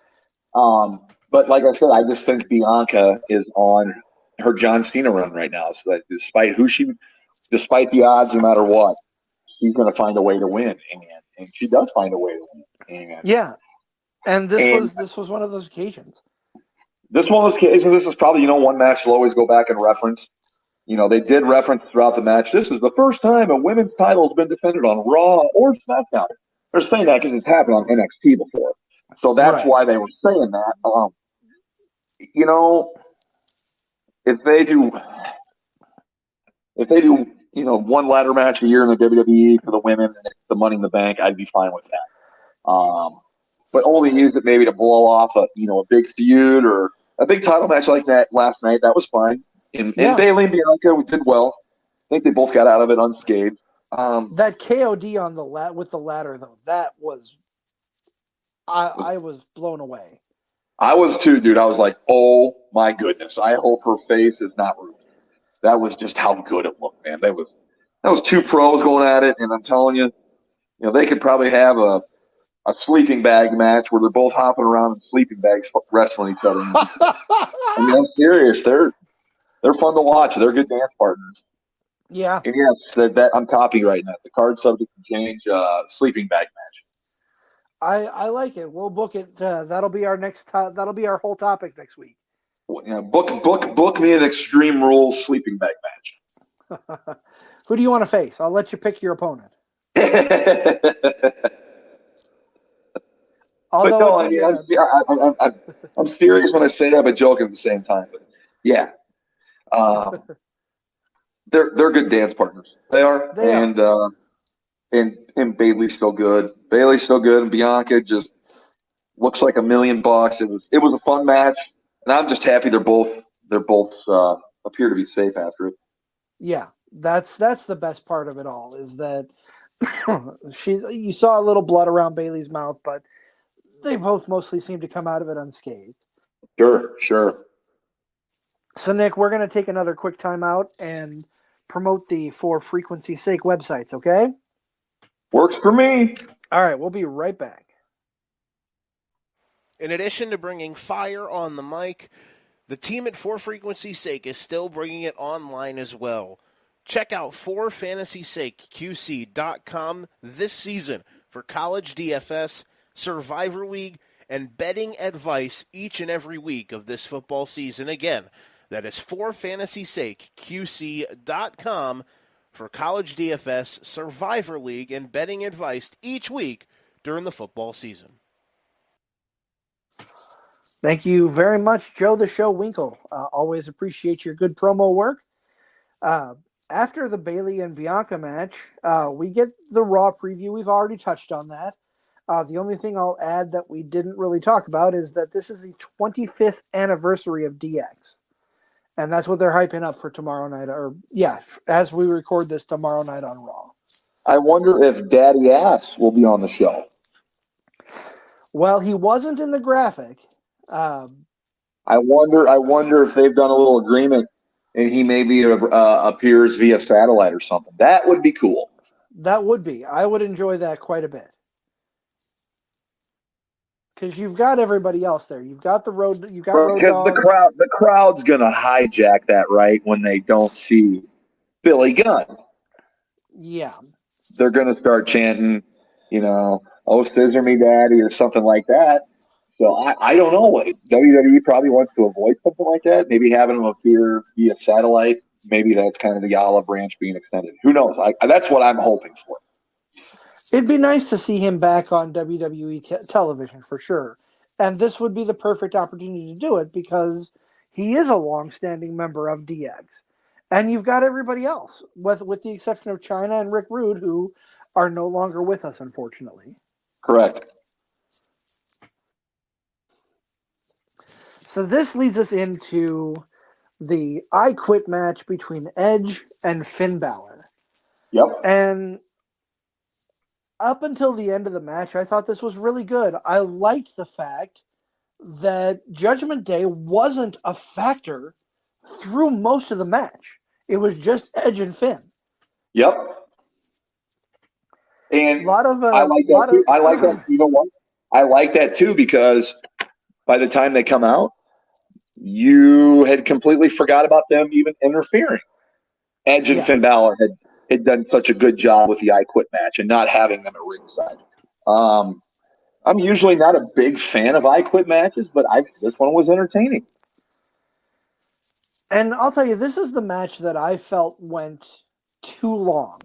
B: But like I said, I just think Bianca is on her John Cena run right now. So that despite the odds, no matter what, she's going to find a way to win, and she does find a way to win.
A: And this was one of those occasions. This
B: is probably one match they'll always go back and reference. They did reference throughout the match. This is the first time a women's title has been defended on Raw or SmackDown. They're saying that because it's happened on NXT before, so that's why they were saying that. If they do, one ladder match a year in the WWE for the women and it's the Money in the Bank, I'd be fine with that. But only use it maybe to blow off a big feud or a big title match like that last night. That was fine. And Bayley and Bianca did well. I think they both got out of it unscathed.
A: That KOD on with the ladder though, that was I was blown away.
B: I was too, dude. I was like, oh my goodness. I hope her face is not ruined. That was just how good it looked, man. That was two pros going at it, and I'm telling you, they could probably have a sleeping bag match where they're both hopping around in sleeping bags wrestling each other. I mean, I'm serious. They're fun to watch. They're good dance partners.
A: Yeah.
B: And yes, that I'm copyrighting that. The card subject can change. Sleeping bag match.
A: I like it. We'll book it. That'll be our that'll be our whole topic next week.
B: Book me an Extreme Rules sleeping bag match.
A: Who do you want to face? I'll let you pick your opponent.
B: But no, I mean, I'm serious when I say that, but joking at the same time. But yeah, they're good dance partners. They are, and Bayley's so good. And Bianca just looks like $1 million. It was a fun match, and I'm just happy they're both appear to be safe after it.
A: Yeah, that's the best part of it all is that you saw a little blood around Bayley's mouth, but they both mostly seem to come out of it unscathed.
B: Sure.
A: So, Nick, we're going to take another quick time out and promote the For Frequency's Sake websites, okay?
B: Works for me.
A: All right, we'll be right back.
C: In addition to bringing fire on the mic, the team at For Frequency's Sake is still bringing it online as well. Check out ForFantasySakeQC.com this season for college DFS, Survivor League, and betting advice each and every week of this football season. Again, that is ForFantasySakeQC.com for college DFS, Survivor League, and betting advice each week during the football season.
A: Thank you very much, Joe the Show Winkle. Always appreciate your good promo work. After the Bayley and Bianca match, we get the Raw preview. We've already touched on that. The only thing I'll add that we didn't really talk about is that this is the 25th anniversary of DX. And that's what they're hyping up for tomorrow night. As we record this tomorrow night on Raw. I
B: wonder if Daddy Ass will be on the show.
A: Well, he wasn't in the graphic.
B: I wonder if they've done a little agreement and he maybe appears via satellite or something. That would be cool.
A: That would be. I would enjoy that quite a bit. Because you've got everybody else there. You've got the road. You've got Road Dogg.
B: The crowd's gonna hijack that, right? When they don't see Billy Gunn.
A: Yeah.
B: They're gonna start chanting, "Oh, scissor me, daddy," or something like that. So I don't know. WWE probably wants to avoid something like that. Maybe having them appear via satellite, maybe that's kind of the olive branch being extended. Who knows? That's what I'm hoping for.
A: It'd be nice to see him back on WWE television for sure. And this would be the perfect opportunity to do it because he is a long-standing member of DX. And you've got everybody else, with the exception of Chyna and Rick Rude, who are no longer with us, unfortunately.
B: Correct.
A: So this leads us into the I Quit match between Edge and Finn Balor.
B: Yep.
A: And up until the end of the match, I thought this was really good. I liked the fact that Judgment Day wasn't a factor through most of the match. It was just Edge and Finn.
B: Yep. And
A: a lot of,
B: I like that too. I like that. You know what? I like that too because by the time they come out, you had completely forgot about them even interfering. Edge and Finn Balor had done such a good job with the I Quit match and not having them at ringside. I'm usually not a big fan of I Quit matches, but this one was entertaining.
A: And I'll tell you, this is the match that I felt went too long.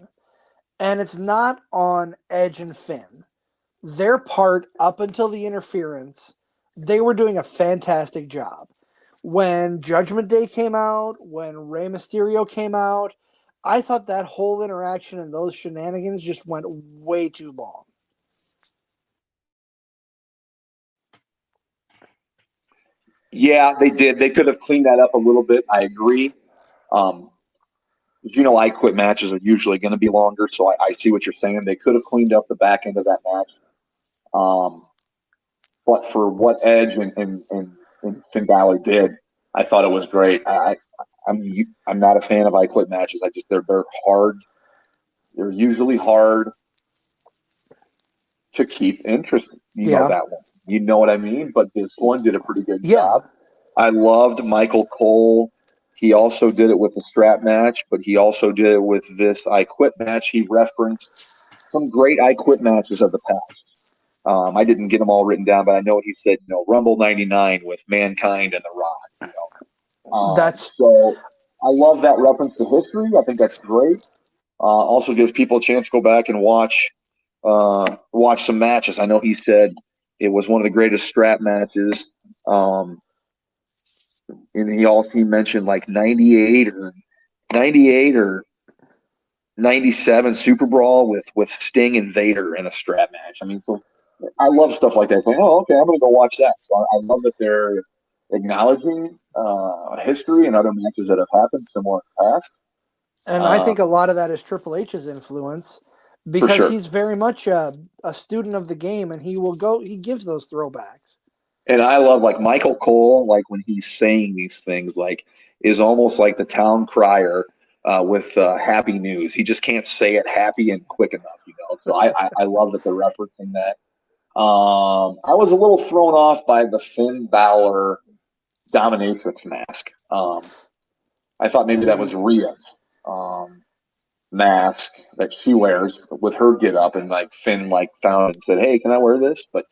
A: And it's not on Edge and Finn. Their part up until the interference, they were doing a fantastic job. When Judgment Day came out, when Rey Mysterio came out, I thought that whole interaction and those shenanigans just went way too long.
B: Yeah, they did. They could have cleaned that up a little bit. I agree. I Quit matches are usually going to be longer, so I see what you're saying. They could have cleaned up the back end of that match. But for what Edge and Finn Balor did, I thought it was great. I'm not a fan of I Quit matches. They're hard. They're usually hard to keep interesting. You know that one. You know what I mean? But this one did a pretty good job. I loved Michael Cole. He also did it with the strap match, but he also did it with this I Quit match. He referenced some great I Quit matches of the past. I didn't get them all written down, but I know he said, Rumble 99 with Mankind and The Rock. So I love that reference to history. I think that's great. Also gives people a chance to go back and watch some matches. I know he said it was one of the greatest strap matches. And he mentioned like 98 or 97 Super Brawl with Sting and Vader in a strap match. I mean, so I love stuff like that. It's like, okay, I'm going to go watch that. So I love that they're acknowledging history and other matches that have happened similar in the past.
A: And I think a lot of that is Triple H's influence because he's very much a student of the game, and he gives those throwbacks.
B: And I love like Michael Cole, like when he's saying these things, like is almost like the town crier with happy news. He just can't say it happy and quick enough, So I love that they're referencing that. I was a little thrown off by the Finn Balor dominatrix mask. I thought maybe that was Rhea's mask that she wears with her get up, and like Finn found and said, "Hey, can I wear this?" But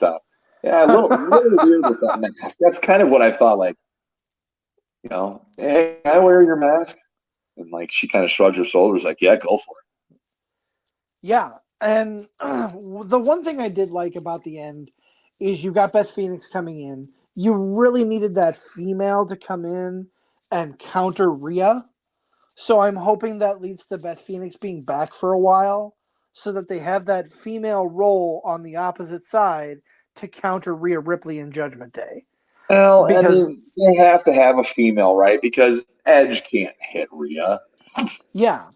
B: yeah, a little weird with that mask. That's kind of what I thought. Like, hey, can I wear your mask? And she kind of shrugged her shoulders, like, "Yeah, go for it."
A: Yeah, and the one thing I did like about the end is you got Beth Phoenix coming in. You really needed that female to come in and counter Rhea. So I'm hoping that leads to Beth Phoenix being back for a while so that they have that female role on the opposite side to counter Rhea Ripley in Judgment Day.
B: Well, because they have to have a female, right? Because Edge can't hit Rhea.
A: Yeah.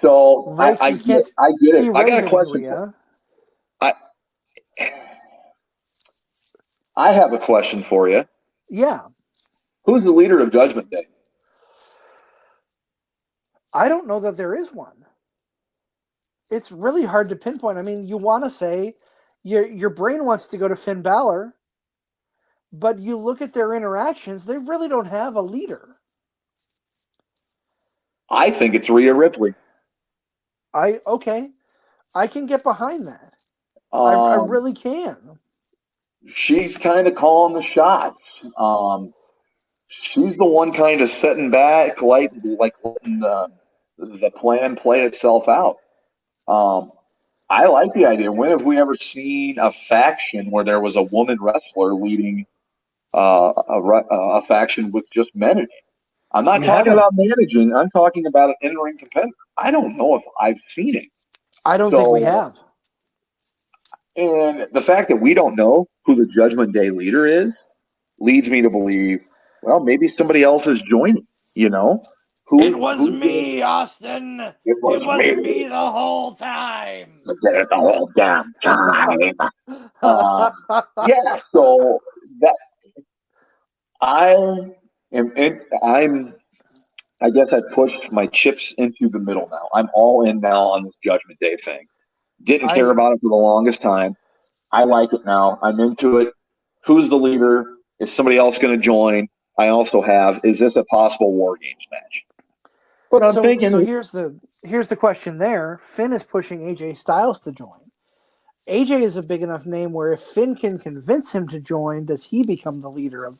B: So I get it. I got a question. I have a question for you.
A: Yeah.
B: Who's the leader of Judgment Day?
A: I don't know that there is one. It's really hard to pinpoint. I mean, you want to say your brain wants to go to Finn Balor, but you look at their interactions, they really don't have a leader.
B: I think it's Rhea Ripley.
A: I can get behind that. I really can.
B: She's kind of calling the shots. she's the one kind of sitting back, letting the plan play itself out. I like the idea. When have we ever seen a faction where there was a woman wrestler leading a faction with just men in it? I'm not talking about managing. I'm talking about an in-ring competitor. I don't know if I've seen it.
A: I don't think we have.
B: And the fact that we don't know who the Judgment Day leader is leads me to believe, well, maybe somebody else is joining, you know?
A: It was me, Austin. It was me the whole time.
B: The whole damn time. Yeah, so that I guess I pushed my chips into the middle now. I'm all in now on this Judgment Day thing. Didn't care about it for the longest time. I like it now. I'm into it. Who's the leader? Is somebody else going to join? I also have, is this a possible War Games match? But I'm thinking.
A: So here's the question there. Finn is pushing AJ Styles to join. AJ is a big enough name where if Finn can convince him to join, does he become the leader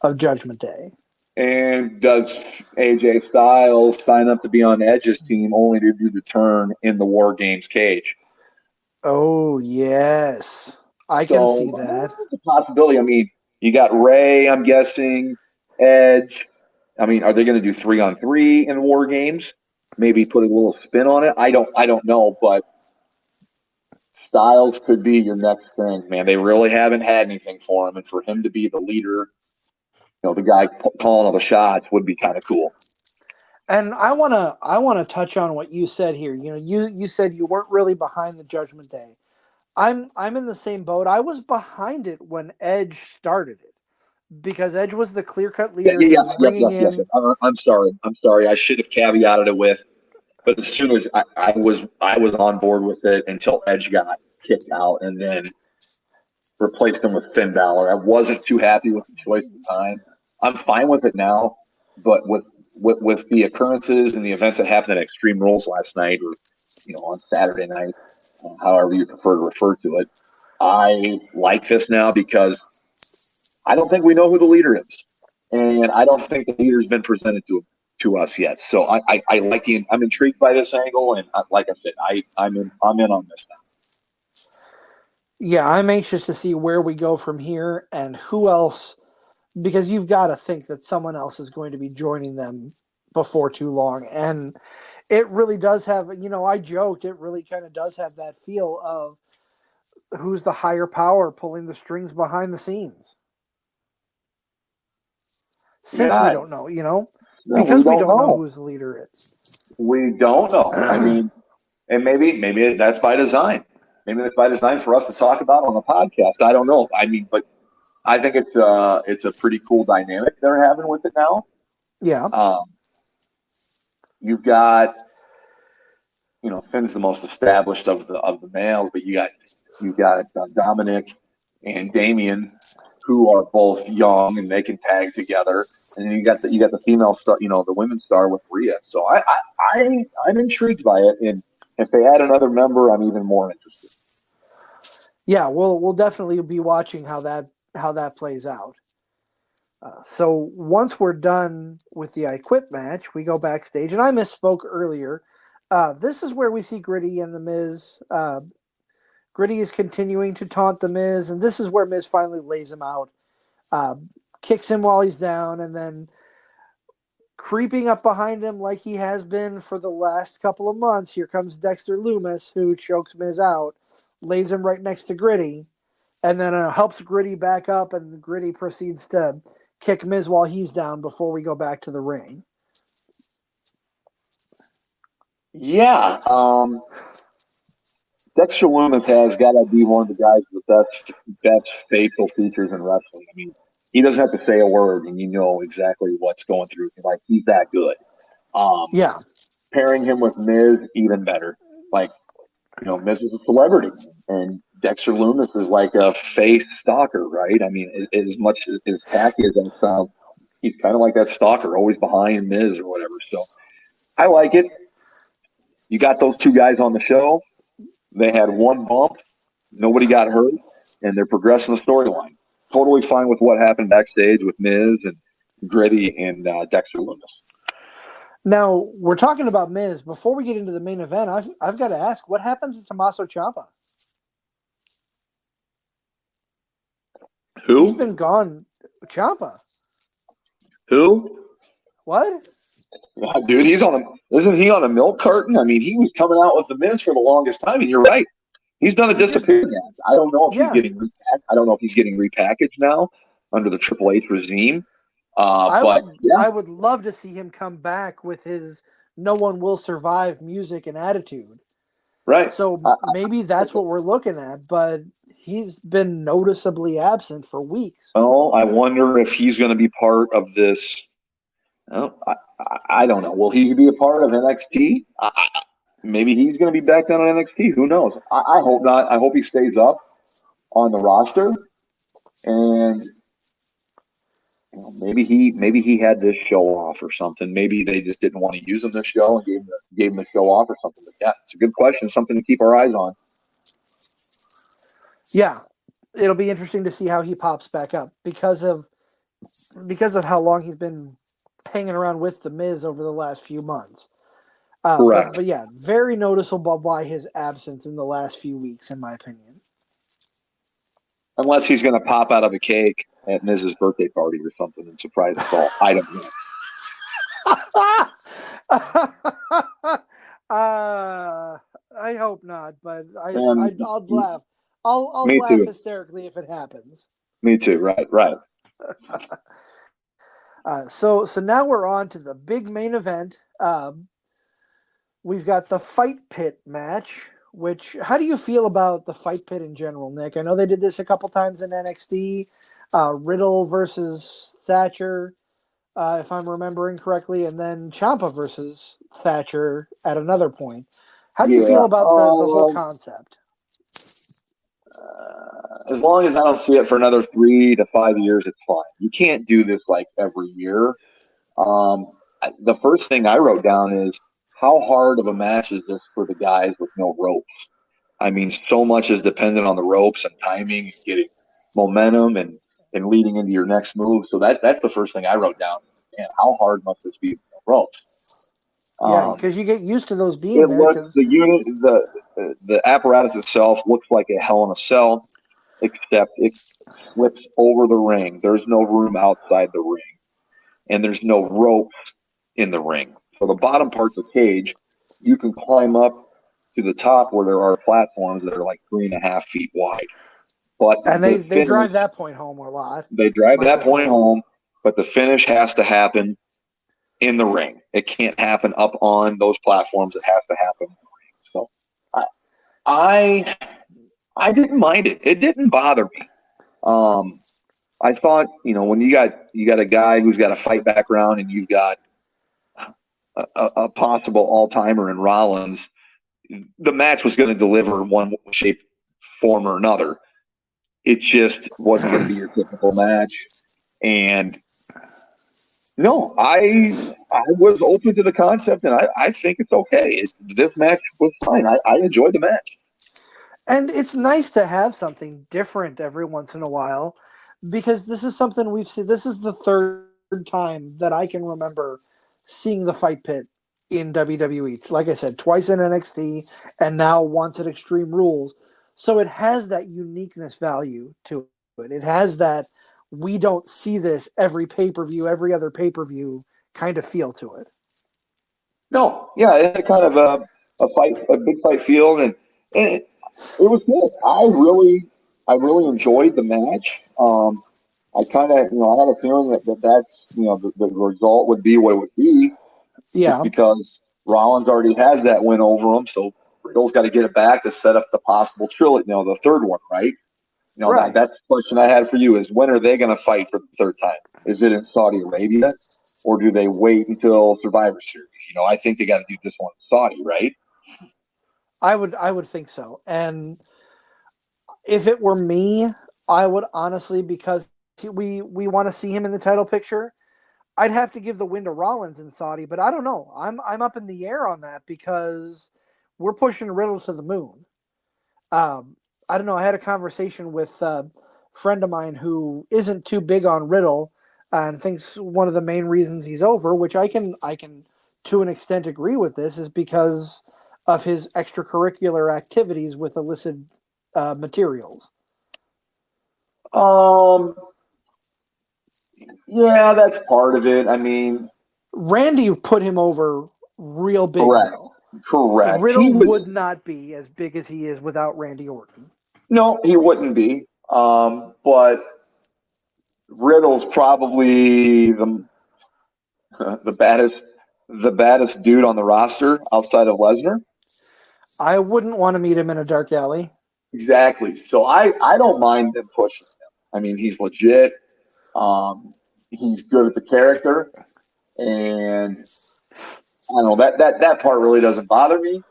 A: of Judgment Day?
B: And does AJ Styles sign up to be on Edge's team only to do the turn in the War Games cage?
A: Oh, yes. I can see that.
B: It's a possibility. I mean, you got Ray, I'm guessing, Edge. I mean, are they going to do 3-on-3 in War Games? Maybe put a little spin on it. I don't know, but Styles could be your next thing, man. They really haven't had anything for him, and for him to be the leader, you know, the guy calling all the shots would be kind of cool.
A: And I wanna touch on what you said here. You know, you said you weren't really behind the Judgment Day. I'm in the same boat. I was behind it when Edge started it because Edge was the clear-cut leader.
B: Yeah. I'm sorry. I should have caveated it with, but as soon as I was on board with it until Edge got kicked out and then replaced him with Finn Balor. I wasn't too happy with the choice at the time. I'm fine with it now, but with the occurrences and the events that happened at Extreme Rules last night, or on Saturday night, however you prefer to refer to it, I like this now because I don't think we know who the leader is, and I don't think the leader's been presented to us yet. So I like I'm intrigued by this angle, and like I said, I'm in on this now.
A: Yeah, I'm anxious to see where we go from here and who else, because you've got to think that someone else is going to be joining them before too long. And it really does have, I joked, it really kind of does have that feel of who's the higher power pulling the strings behind the scenes. Since we don't know, because we don't know who the leader is.
B: We don't know. I mean, and maybe that's by design. Maybe that's by design for us to talk about on the podcast. I don't know. I mean, but I think it's a pretty cool dynamic they're having with it now.
A: Yeah.
B: You've got, Finn's the most established of the males, but you've got Dominic and Damian, who are both young and they can tag together, and then you got the female star, the women's star with Rhea. So I'm intrigued by it, and if they add another member, I'm even more interested.
A: Yeah, we'll definitely be watching how that plays out. So once we're done with the I Quit match, we go backstage, and I misspoke earlier. This is where we see Gritty and The Miz. Gritty is continuing to taunt The Miz, and this is where Miz finally lays him out, kicks him while he's down, and then creeping up behind him like he has been for the last couple of months, here comes Dexter Lumis, who chokes Miz out, lays him right next to Gritty, and then helps Gritty back up, and Gritty proceeds to kick Miz while he's down before we go back to the ring.
B: Yeah. Dexter Lumis has got to be one of the guys with the best facial features in wrestling. I mean, he doesn't have to say a word, and you know exactly what's going through. Like, he's that good.
A: Yeah. Pairing
B: him with Miz, even better. Like, Miz is a celebrity, and Dexter Lumis is like a face stalker, right? I mean, as much as tacky as that sounds, he's kind of like that stalker, always behind Miz or whatever. So I like it. You got those two guys on the show. They had one bump. Nobody got hurt, and they're progressing the storyline. Totally fine with what happened backstage with Miz and Gritty and Dexter Loomis.
A: Now, we're talking about Miz. Before we get into the main event, I've got to ask, what happened to Tommaso Ciampa?
B: Who?
A: He's been gone. Ciampa.
B: Who?
A: What?
B: Dude, isn't he on a milk carton? I mean, he was coming out with the Miz for the longest time, and you're right. He's done a disappearance. I don't know if he's getting repackaged. I don't know if he's getting repackaged now under the Triple H regime.
A: I would love to see him come back with his "No One Will Survive" music and attitude.
B: Right.
A: So maybe that's what we're looking at, but he's been noticeably absent for weeks.
B: Oh, I wonder if he's going to be part of this. Oh, I don't know. Will he be a part of NXT? Maybe he's going to be back down on NXT. Who knows? I hope not. I hope he stays up on the roster, and maybe he had this show off or something. Maybe they just didn't want to use him this show and gave him the show off or something. But yeah, it's a good question. Something to keep our eyes on.
A: Yeah, it'll be interesting to see how he pops back up because of how long he's been hanging around with the Miz over the last few months.
B: Correct.
A: But yeah, very noticeable by his absence in the last few weeks, in my opinion.
B: Unless he's going to pop out of a cake at Miz's birthday party or something and surprise us all. I don't know.
A: I hope not, but I'll laugh. I'll laugh
B: too.
A: Hysterically if it happens.
B: Me too. Right.
A: So now we're on to the big main event. We've got the Fight Pit match. Which, how do you feel about the Fight Pit in general, Nick? I know they did this a couple times in NXT. Riddle versus Thatcher, if I'm remembering correctly, and then Ciampa versus Thatcher at another point. How do you feel about the whole concept?
B: As long as I don't see it for another 3 to 5 years, it's fine. You can't do this like every year. The first thing I wrote down is, how hard of a match is this for the guys with no ropes? I mean, so much is dependent on the ropes and timing and getting momentum and leading into your next move. So that's the first thing I wrote down. Man, how hard must this be with no ropes?
A: Yeah, because you get used to those being there.
B: The unit, the apparatus itself looks like a Hell in a Cell, except it flips over the ring. There's no room outside the ring, and there's no ropes in the ring. So the bottom parts of the cage, you can climb up to the top where there are platforms that are like 3.5 feet wide.
A: And they drive that point home a lot.
B: They drive that point home, but the finish has to happen in the ring. It can't happen up on those platforms. It has to happen in the ring. So I didn't mind it. It didn't bother me. I thought, when you got a guy who's got a fight background and you've got a possible all-timer in Rollins, the match was going to deliver in one shape, form, or another. It just wasn't going to be your typical match. And no, I was open to the concept, and I think it's okay. This match was fine. I enjoyed the match.
A: And it's nice to have something different every once in a while, because this is something we've seen. This is the third time that I can remember seeing the Fight Pit in WWE. Like I said, twice in NXT and now once at Extreme Rules. So it has that uniqueness value to it. It has that we don't see this every pay-per-view, every other pay-per-view kind of feel to it.
B: No, yeah, it's kind of a big fight feel, and it was good. I really enjoyed the match. I kind of, I had a feeling that's, the result would be what it would be.
A: Yeah.
B: Just because Rollins already has that win over him, so Riddle's got to get it back to set up the possible trilogy, the third one, right?
A: Right.
B: That's the question I had for you is, when are they going to fight for the third time? Is it in Saudi Arabia, or do they wait until Survivor Series? I think they got to do this one in Saudi, right?
A: I would think so. And if it were me, I would honestly, because we want to see him in the title picture, I'd have to give the win to Rollins in Saudi, but I don't know. I'm up in the air on that because we're pushing Riddle to the moon. I don't know. I had a conversation with a friend of mine who isn't too big on Riddle, and thinks one of the main reasons he's over, which I can to an extent agree with this, is because of his extracurricular activities with illicit materials.
B: Yeah, that's part of it. I mean,
A: Randy put him over real big,
B: correct,
A: though.
B: correct.
A: Riddle would not be as big as he is without Randy Orton.
B: No, he wouldn't be. But Riddle's probably the baddest dude on the roster outside of Lesnar.
A: I wouldn't want to meet him in a dark alley.
B: Exactly. So I don't mind them pushing him. I mean, he's legit. He's good at the character, and I don't know, that part really doesn't bother me.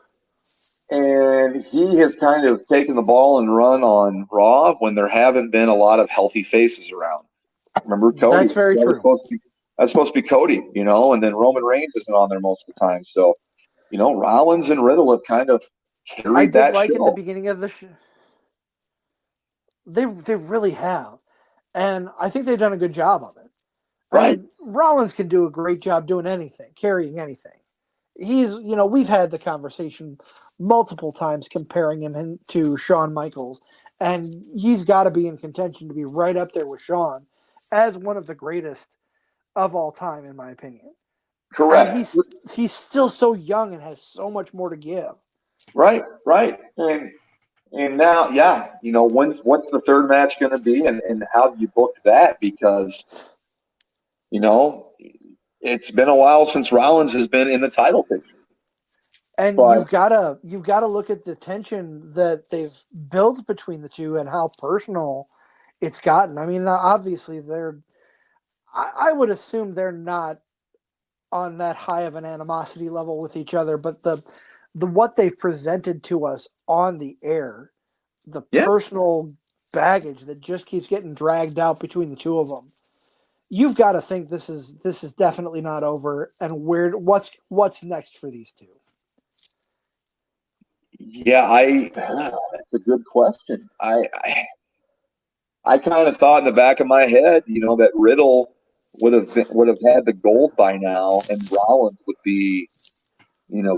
B: And he has kind of taken the ball and run on Raw when there haven't been a lot of healthy faces around. Remember Cody?
A: That's very true.
B: That's supposed to be Cody, and then Roman Reigns isn't on there most of the time. So, Rollins and Riddle have kind of carried that show. I did
A: like at the beginning of the show. They really have. And I think they've done a good job of it.
B: Right.
A: I mean, Rollins can do a great job doing anything, carrying anything. He's, we've had the conversation multiple times comparing him to Shawn Michaels, and he's got to be in contention to be right up there with Shawn as one of the greatest of all time, in my opinion.
B: Correct.
A: And he's still so young and has so much more to give.
B: Right. And now, what's the third match going to be, and how do you book that? Because, it's been a while since Rollins has been in the title picture.
A: And you've got to look at the tension that they've built between the two and how personal it's gotten. I mean, obviously I would assume they're not on that high of an animosity level with each other, but the what they've presented to us on the air, the personal baggage that just keeps getting dragged out between the two of them. You've got to think this is definitely not over, and what's next for these two?
B: Yeah, that's a good question. I kind of thought in the back of my head, that Riddle would have had the gold by now, and Rollins would be,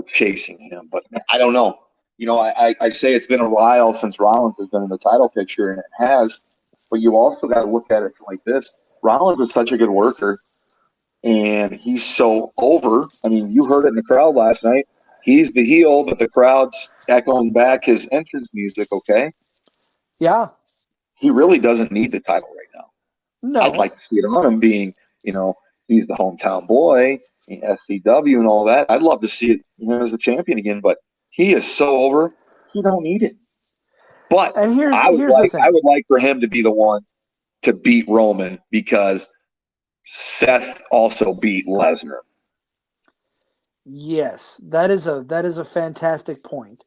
B: chasing him. But I don't know. I say it's been a while since Rollins has been in the title picture, and it has. But you also got to look at it like this. Rollins is such a good worker, and he's so over. I mean, you heard it in the crowd last night. He's the heel, but the crowd's echoing back his entrance music, okay?
A: Yeah.
B: He really doesn't need the title right now.
A: No.
B: I'd like to see it on him being, he's the hometown boy, SCW and all that. I'd love to see him as a champion again, but he is so over, he don't need it. But
A: and
B: I would like for him to be the one to beat Roman, because Seth also beat Lesnar.
A: Yes, that is a fantastic point.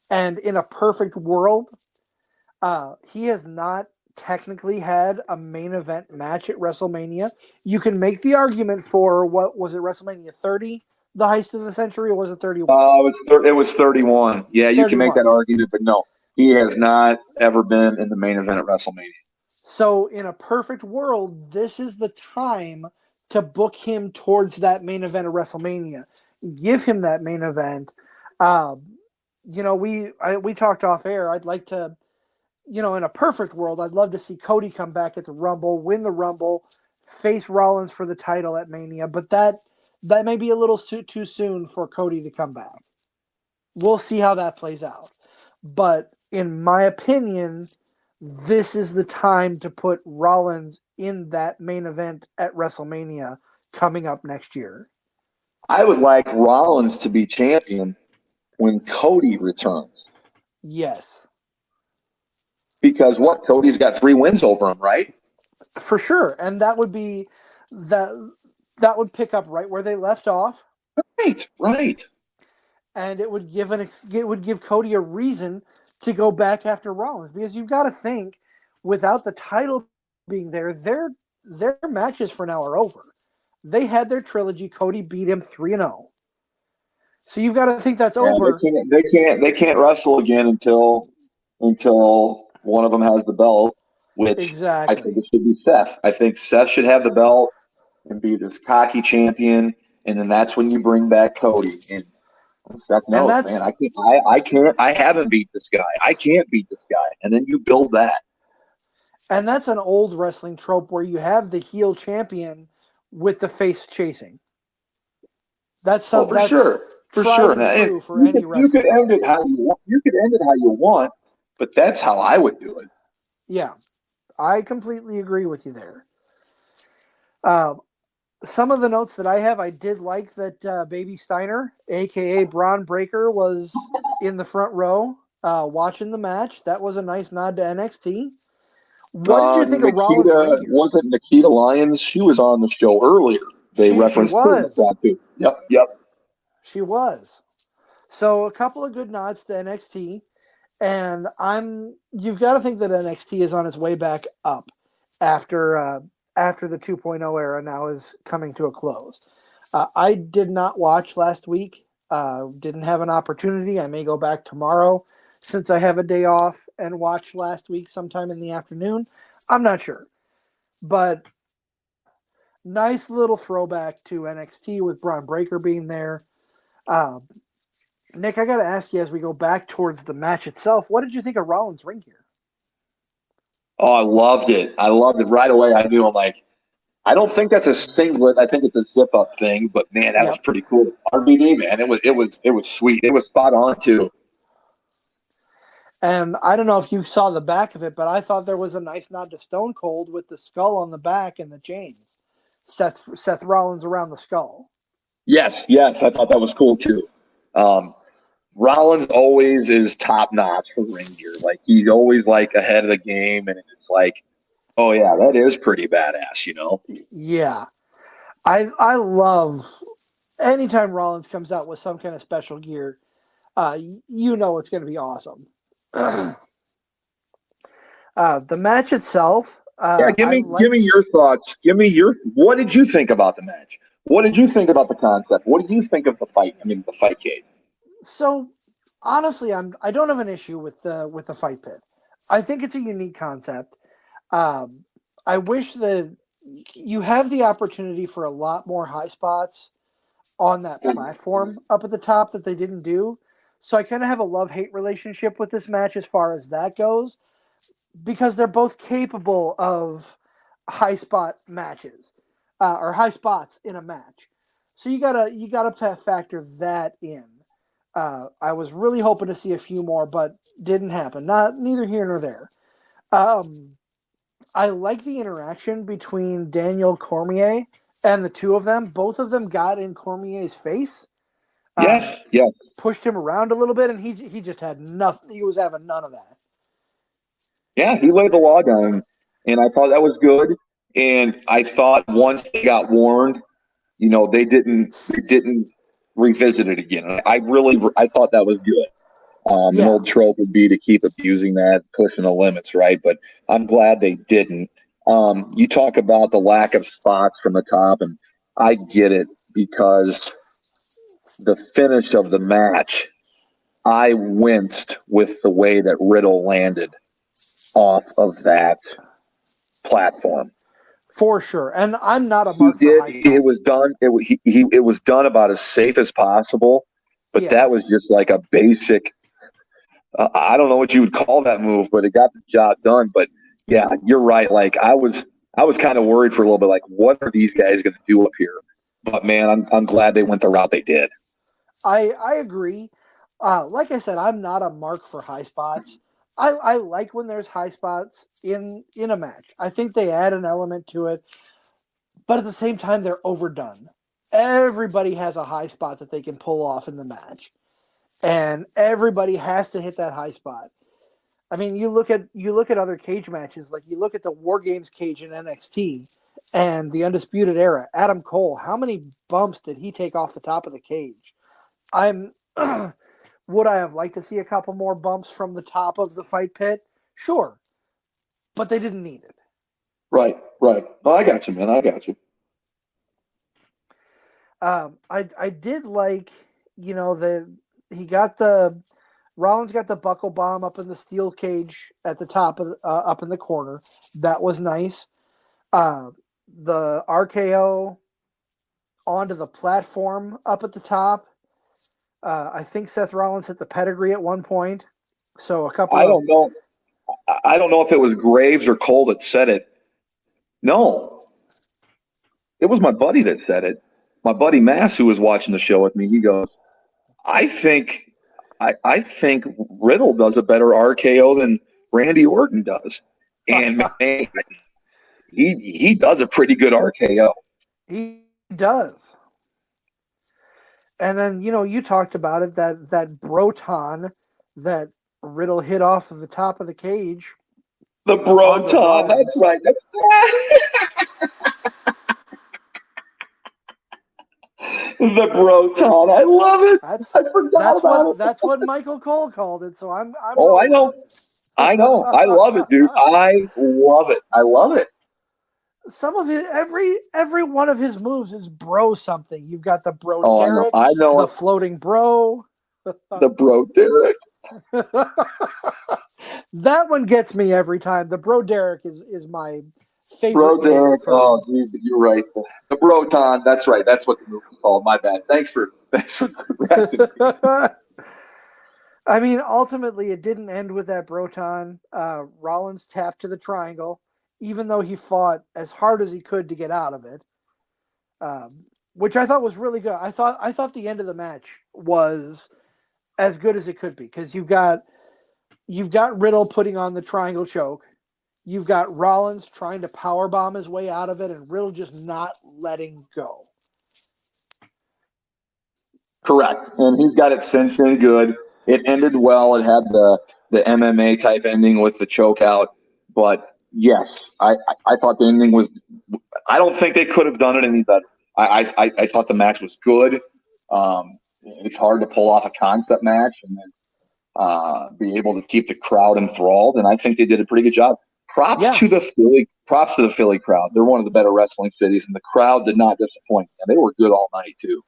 A: And in a perfect world, he has not technically had a main event match at WrestleMania. You can make the argument for, what was it, WrestleMania 30, the heist of the century, or was it 31?
B: It was 31. Yeah, 31. You can make that argument, but no, he has not ever been in the main event at WrestleMania.
A: So in a perfect world, this is the time to book him towards that main event of WrestleMania. Give him that main event. We talked off air. I'd like to, in a perfect world, I'd love to see Cody come back at the Rumble, win the Rumble, face Rollins for the title at Mania. But that may be a little too soon for Cody to come back. We'll see how that plays out. But in my opinion, this is the time to put Rollins in that main event at WrestleMania coming up next year.
B: I would like Rollins to be champion when Cody returns.
A: Yes.
B: Because Cody's got 3 wins over him, right?
A: For sure. And that would be that would pick up right where they left off.
B: Right.
A: And it would give Cody a reason to go back after Rollins, because you've got to think, without the title being there, their matches for now are over. They had their trilogy. Cody beat him 3-0. So you've got to think that's over.
B: They can't wrestle again until one of them has the belt. Which
A: exactly.
B: I think it should be Seth. I think Seth should have the belt and be this cocky champion, and then that's when you bring back Cody. And Seth knows, man, I haven't beat this guy. I can't beat this guy. And then you build that.
A: And that's an old wrestling trope where you have the heel champion with the face chasing. That's something
B: for sure.
A: And for any wrestler.
B: You could end it how you want. You could end it how you want, but that's how I would do it.
A: Yeah, I completely agree with you there. Some of the notes that I have, I did like that Baby Steiner, a.k.a. Braun Breaker, was in the front row watching the match. That was a nice nod to NXT. What did you think of Rollins?
B: Wasn't Nikita Lyons? She was on the show earlier. They referenced her in the too. Yep.
A: She was. So a couple of good nods to NXT. And you've got to think that NXT is on its way back up after the 2.0 era now is coming to a close. I did not watch last week. Didn't have an opportunity. I may go back tomorrow since I have a day off and watch last week sometime in the afternoon. I'm not sure. But nice little throwback to NXT with Braun Breaker being there. Nick, I got to ask you as we go back towards the match itself, what did you think of Rollins' ring gear?
B: Oh, I loved it. Right away. I knew, I'm like, I don't think that's a singlet. I think it's a zip-up thing, but man, that was pretty cool. RVD, man, it was sweet. It was spot on too.
A: And I don't know if you saw the back of it, but I thought there was a nice nod to Stone Cold with the skull on the back and the chains. Seth Rollins around the skull.
B: Yes, I thought that was cool too. Rollins always is top notch for ring gear. Like he's always like ahead of the game, and it's like, oh yeah, that is pretty badass, you know?
A: Yeah, I love anytime Rollins comes out with some kind of special gear. You know it's going to be awesome. The match itself.
B: Give me your thoughts. What did you think about the match? What did you think about the concept? What did you think of the fight? The fight cage.
A: So honestly, I don't have an issue with the fight pit. I think it's a unique concept. I wish that you have the opportunity for a lot more high spots on that platform up at the top that they didn't do. So I kind of have a love-hate relationship with this match as far as that goes, because they're both capable of high spot matches or high spots in a match. So you gotta factor that in. I was really hoping to see a few more, but didn't happen. Neither here nor there. I like the interaction between Daniel Cormier and the two of them. Both of them got in Cormier's face.
B: Yes.
A: Pushed him around a little bit, and he just had nothing. He was having none of that.
B: Yeah, he laid the law down, and I thought that was good. And I thought once they got warned, they didn't revisit it again. I thought that was good. An old trope would be to keep abusing that, pushing the limits, right? But I'm glad they didn't. You talk about the lack of spots from the top, and I get it because the finish of the match, I winced with the way that Riddle landed off of that platform.
A: For sure, and I'm not a mark for high spots.
B: It was done. It was done about as safe as possible, but that was just like a basic. I don't know what you would call that move, but it got the job done. But yeah, you're right. Like I was kind of worried for a little bit. Like, what are these guys going to do up here? But man, I'm glad they went the route they did.
A: I agree. Like I said, I'm not a mark for high spots. I like when there's high spots in a match. I think they add an element to it, but at the same time, they're overdone. Everybody has a high spot that they can pull off in the match, and everybody has to hit that high spot. I mean, you look at other cage matches, like you look at the War Games cage in NXT and the Undisputed Era. Adam Cole, how many bumps did he take off the top of the cage? Would I have liked to see a couple more bumps from the top of the fight pit? Sure. But they didn't need it.
B: Right. No, I got you, man. I got you.
A: I did like, Rollins got the buckle bomb up in the steel cage at the top of up in the corner. That was nice. the RKO onto the platform up at the top. I think Seth Rollins hit the pedigree at one point. So a couple.
B: I don't know if it was Graves or Cole that said it. No, it was my buddy that said it. My buddy Mass, who was watching the show with me, he goes, I think Riddle does a better RKO than Randy Orton does. And man, he does a pretty good RKO.
A: He does. And then, you talked about it, that Broton that Riddle hit off of the top of the cage.
B: The Broton, that's right. The Broton, I love it. I forgot about it.
A: That's what Michael Cole called it. So I'm.
B: Oh, I know. I love it, dude. I love it.
A: Some of it, every one of his moves is bro something. You've got the bro Derek,
B: I know
A: the floating bro,
B: the bro Derek.
A: That one gets me every time. The bro Derek is my favorite.
B: Bro Derek. Oh, dude, you're right. The Broton. That's right. That's what the move is called. My bad. Thanks for
A: I mean, ultimately, it didn't end with that Broton. Rollins tapped to the triangle, even though he fought as hard as he could to get out of it, which I thought was really good. I thought the end of the match was as good as it could be, because you've got Riddle putting on the triangle choke, you've got Rollins trying to powerbomb his way out of it, and Riddle just not letting go.
B: Correct, and he's got it cinched in good. It ended well. It had the MMA type ending with the choke out, but yes, I thought the ending was. I don't think they could have done it any better. I thought the match was good. It's hard to pull off a concept match and then be able to keep the crowd enthralled, and I think they did a pretty good job. Props to the Philly crowd. They're one of the better wrestling cities, and the crowd did not disappoint. And they were good all night too.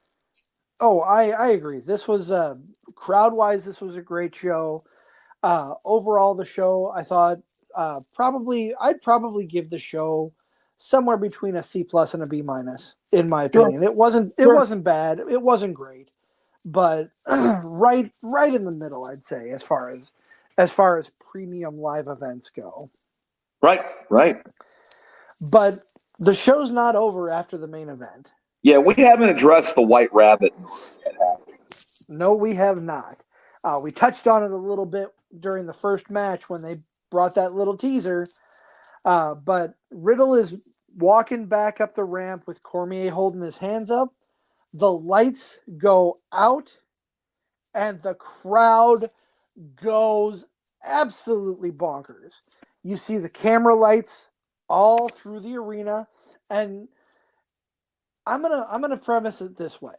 A: Oh, I agree. This was crowd-wise, this was a great show. Overall, the show, I thought I'd probably give the show somewhere between a C+ and a B-, in my opinion. Sure. It wasn't bad. It wasn't great, but right in the middle, I'd say, as far as premium live events go.
B: Right.
A: But the show's not over after the main event.
B: Yeah, we haven't addressed the White Rabbit.
A: No, we have not. We touched on it a little bit during the first match when they brought that little teaser. But Riddle is walking back up the ramp with Cormier holding his hands up. The lights go out, and the crowd goes absolutely bonkers. You see the camera lights all through the arena, and I'm gonna premise it this way.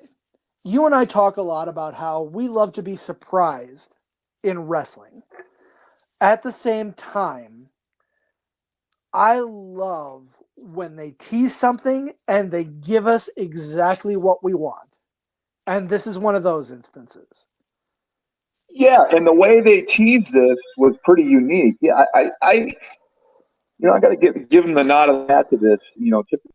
A: You and I talk a lot about how we love to be surprised in wrestling. At the same time, I love when they tease something and they give us exactly what we want. And this is one of those instances.
B: Yeah, and the way they teased this was pretty unique. Yeah, I got to give them the nod of the hat to this,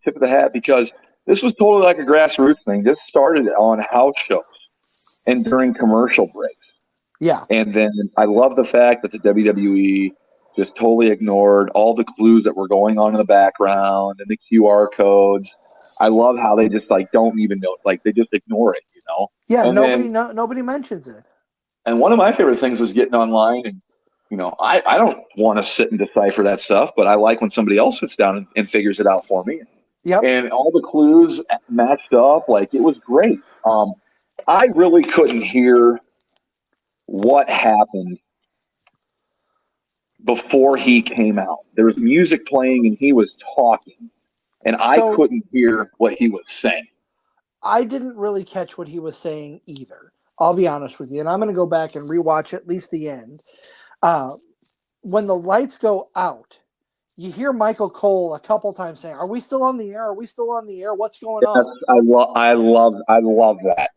B: tip of the hat, because this was totally like a grassroots thing. This started on house shows and during commercial breaks.
A: Yeah.
B: And then I love the fact that the WWE just totally ignored all the clues that were going on in the background and the QR codes. I love how they just don't even know, they just ignore it,
A: Yeah, and nobody mentions it.
B: And one of my favorite things was getting online and, I don't want to sit and decipher that stuff, but I like when somebody else sits down and figures it out for me.
A: Yep.
B: And all the clues matched up. It was great. I really couldn't hear what happened before he came out. There was music playing and he was talking, and I couldn't hear what he was saying.
A: I didn't really catch what he was saying either. I'll be honest with you. And I'm going to go back and rewatch at least the end. When the lights go out, you hear Michael Cole a couple times saying, "Are we still on the air? Are we still on the air? What's going on?"
B: I love that.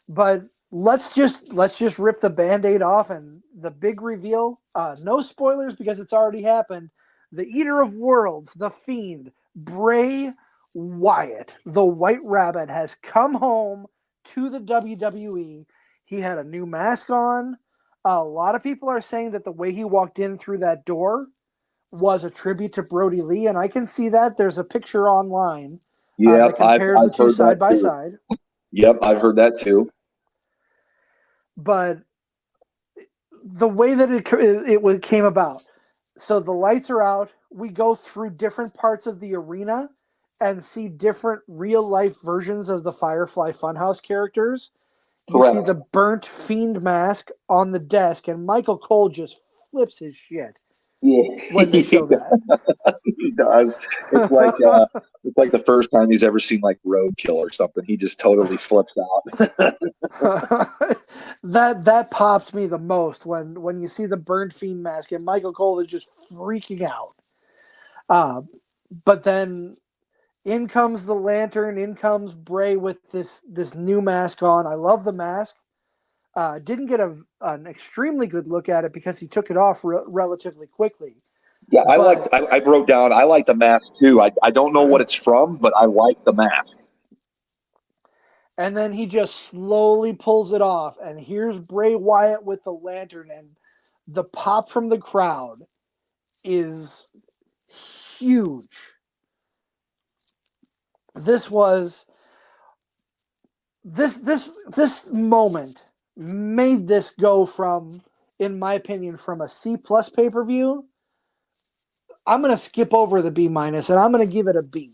A: But let's just rip the Band-Aid off, and the big reveal. No spoilers because it's already happened. the Eater of Worlds, the Fiend, Bray Wyatt, the White Rabbit, has come home to the WWE. He had a new mask on. A lot of people are saying that the way he walked in through that door was a tribute to Brody Lee, and I can see that. There's a picture online that compares the two side by side.
B: Yep, I've heard that too.
A: But the way that it came about, so the lights are out. We go through different parts of the arena and see different real-life versions of the Firefly Funhouse characters.
B: Correct.
A: You see the burnt Fiend mask on the desk, and Michael Cole just flips his shit when they show that.
B: He does. It's like the first time he's ever seen like Roadkill or something. He just totally flips out.
A: That popped me the most when you see the burnt Fiend mask, and Michael Cole is just freaking out. But then in comes the Lantern, in comes Bray with this new mask on. I love the mask. Didn't get an extremely good look at it because he took it off relatively quickly.
B: Yeah, I wrote down, I like the mask too. I don't know what it's from, but I like the mask.
A: And then he just slowly pulls it off, and here's Bray Wyatt with the Lantern, and the pop from the crowd is huge. This moment made this go from, in my opinion, from a C+ pay-per-view. I'm going to skip over the B- and I'm going to give it a B.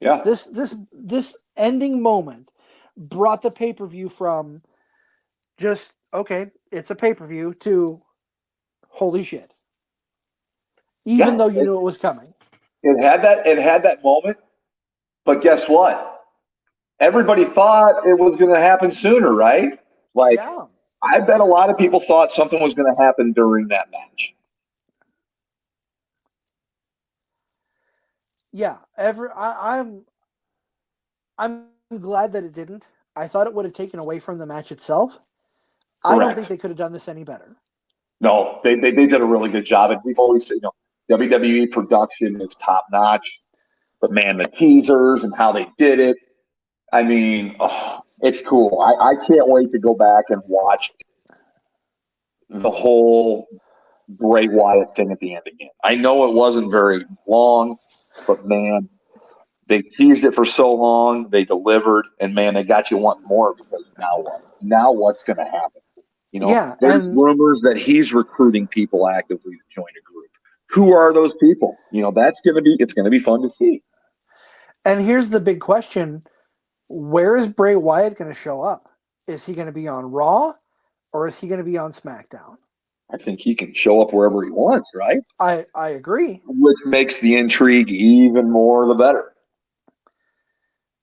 B: Yeah.
A: This ending moment brought the pay-per-view from just, okay, it's a pay-per-view, to holy shit. Even though you knew it was coming.
B: It had that moment, but guess what? Everybody thought it was going to happen sooner, right? Like, yeah. I bet a lot of people thought something was going to happen during that match.
A: Yeah, I'm glad that it didn't. I thought it would have taken away from the match itself. Correct. I don't think they could have done this any better.
B: No, they did a really good job. And we've always said, WWE production is top notch. But man, the teasers and how they did it, I mean, it's cool. I can't wait to go back and watch the whole Bray Wyatt thing at the end again. I know it wasn't very long, but man, they teased it for so long, they delivered, and man, they got you wanting more, because now what? Now what's going to happen? There's rumors that he's recruiting people actively to join a group. Who are those people? It's going to be fun to see.
A: And here's the big question. Where is Bray Wyatt going to show up? Is he going to be on Raw, or is he going to be on SmackDown?
B: I think he can show up wherever he wants, right?
A: I agree.
B: Which makes the intrigue even more the better.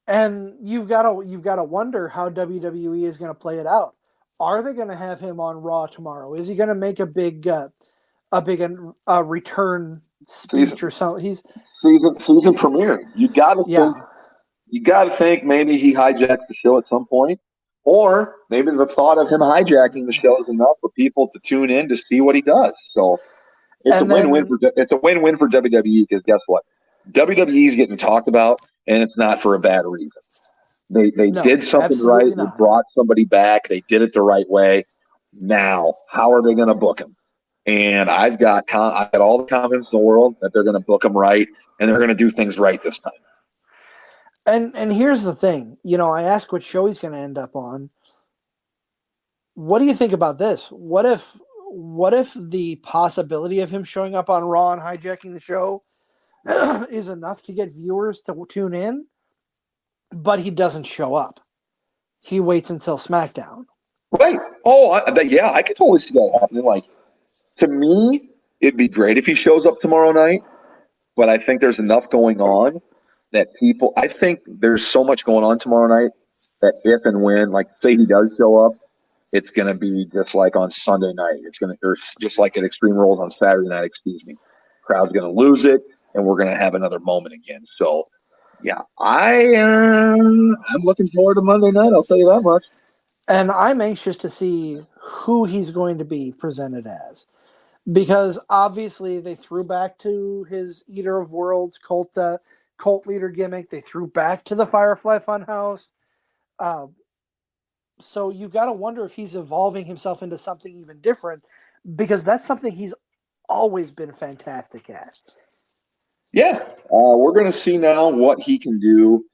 A: And you've got to wonder how WWE is going to play it out. Are they going to have him on Raw tomorrow? Is he going to make a big return speech or something?
B: Season premiere. You got to think maybe he hijacks the show at some point, or maybe the thought of him hijacking the show is enough for people to tune in to see what he does. So it's a win-win for WWE, because guess what? WWE is getting talked about, and it's not for a bad reason. They did something right. They brought somebody back. They did it the right way. Now, how are they going to book him? And I've got all the confidence in the world that they're going to book him right, and they're going to do things right this time.
A: And here's the thing. I asked what show he's going to end up on. What do you think about this? What if the possibility of him showing up on Raw and hijacking the show is enough to get viewers to tune in, but he doesn't show up? He waits until SmackDown.
B: Right. Oh, I could totally see that happening. Like, to me, it'd be great if he shows up tomorrow night, but I think there's enough going on that I think there's so much going on tomorrow night that if and when, like, say he does show up, it's going to be just like on Sunday night. Or just like at Extreme Rules on Saturday night, Crowd's going to lose it, and we're going to have another moment again. So, yeah, I'm looking forward to Monday night, I'll tell you that much.
A: And I'm anxious to see who he's going to be presented as. Because obviously they threw back to his Eater of Worlds cult leader gimmick. They threw back to the Firefly Funhouse. So you've got to wonder if he's evolving himself into something even different, because that's something he's always been fantastic at.
B: Yeah, we're going to see now what he can do.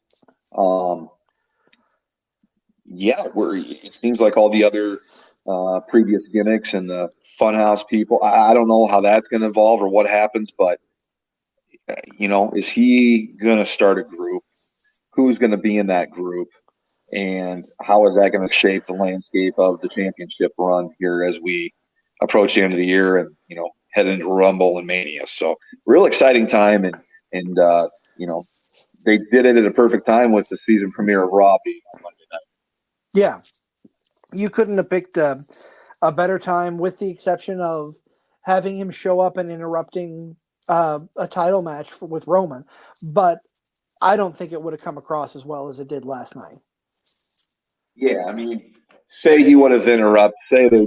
B: It seems like all the other previous gimmicks and the Funhouse people, I don't know how that's going to evolve or what happens, but, is he going to start a group? Who's going to be in that group? And how is that going to shape the landscape of the championship run here as we approach the end of the year and, head into Rumble and Mania? So real exciting time. And they did it at a perfect time with the season premiere of Raw being on Monday night.
A: Yeah. You couldn't have picked a better time, with the exception of having him show up and interrupting a title match with Roman. But I don't think it would have come across as well as it did last night.
B: Yeah, I mean, say he would have interrupted. Say they,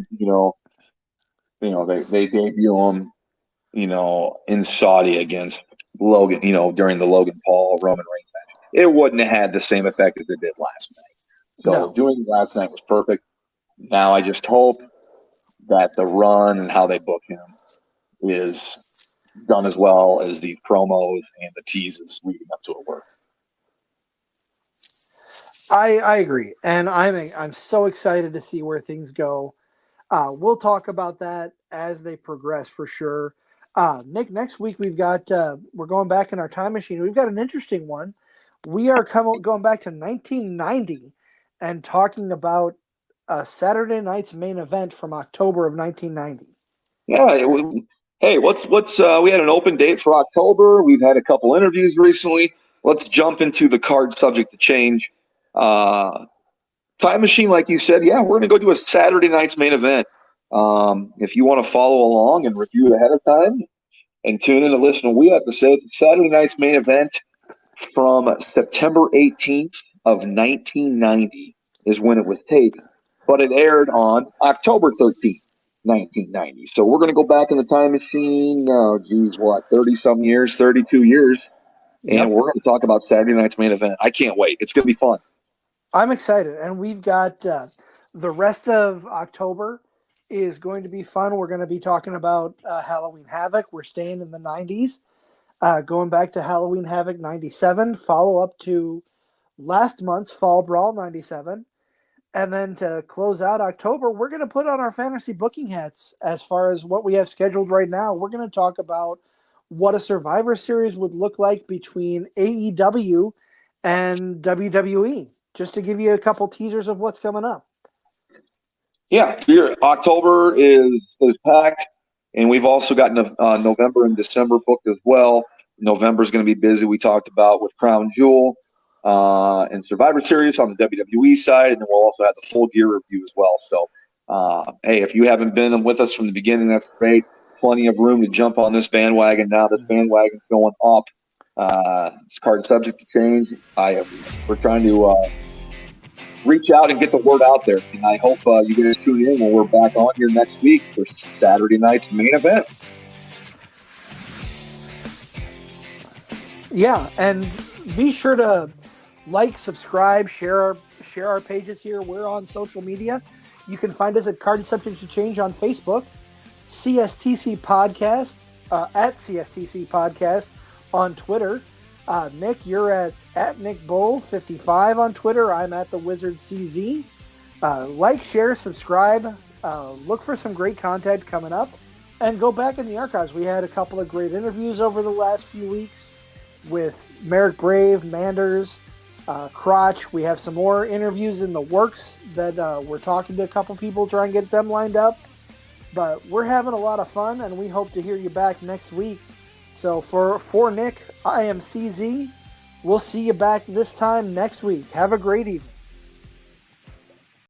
B: they debut him, in Saudi against Logan, during the Logan Paul Roman Reigns match. It wouldn't have had the same effect as it did last night. So doing it last night was perfect. Now I just hope that the run and how they book him is done as well as the promos and the teases leading up to it work.
A: I agree, and I'm so excited to see where things go. We'll talk about that as they progress for sure. Nick, next week we're going back in our time machine. We've got an interesting one. We are going back to 1990 and talking about Saturday night's main event from October of 1990.
B: Yeah. Hey, we had an open date for October. We've had a couple interviews recently. Let's jump into the card subject to change. Time machine, like you said, yeah, we're going to go do a Saturday night's main event. If you want to follow along and review it ahead of time and tune in to listen to what we have to say, it's Saturday night's main event from September 18th of 1990 is when it was taped, but it aired on October 13th, 1990. So we're going to go back in the time machine, 30-some years, 32 years, and we're going to talk about Saturday night's main event. I can't wait. It's going to be fun.
A: I'm excited, and we've got the rest of October is going to be fun. We're going to be talking about Halloween Havoc. We're staying in the 90s, going back to Halloween Havoc 97, follow up to last month's Fall Brawl 97. And then to close out October, we're going to put on our fantasy booking hats as far as what we have scheduled right now. We're going to talk about what a Survivor Series would look like between AEW and WWE, just to give you a couple teasers of what's coming up.
B: Yeah, October is packed, and we've also got November and December booked as well. November is going to be busy. We talked about with Crown Jewel and Survivor Series on the WWE side, and then we'll also have the full gear review as well. So, hey, if you haven't been with us from the beginning, that's great. Plenty of room to jump on this bandwagon now. This bandwagon's going up. This card subject to change. We're trying to reach out and get the word out there. And I hope you guys tune in when we're back on here next week for Saturday night's main event.
A: Yeah, and be sure to like, subscribe, share our pages here. We're on social media. You can find us at Card Subject to Change on Facebook, CSTC Podcast, at CSTC Podcast on Twitter. Nick, you're at Nick Bull 55 on Twitter. I'm at the Wizard CZ. Like, share, subscribe. Look for some great content coming up, and go back in the archives. We had a couple of great interviews over the last few weeks with Merrick Brave, Manders, Crotch. We have some more interviews in the works that we're talking to a couple people, trying to get them lined up. But we're having a lot of fun, and we hope to hear you back next week. So for Nick, I am CZ. We'll see you back this time next week. Have a great evening.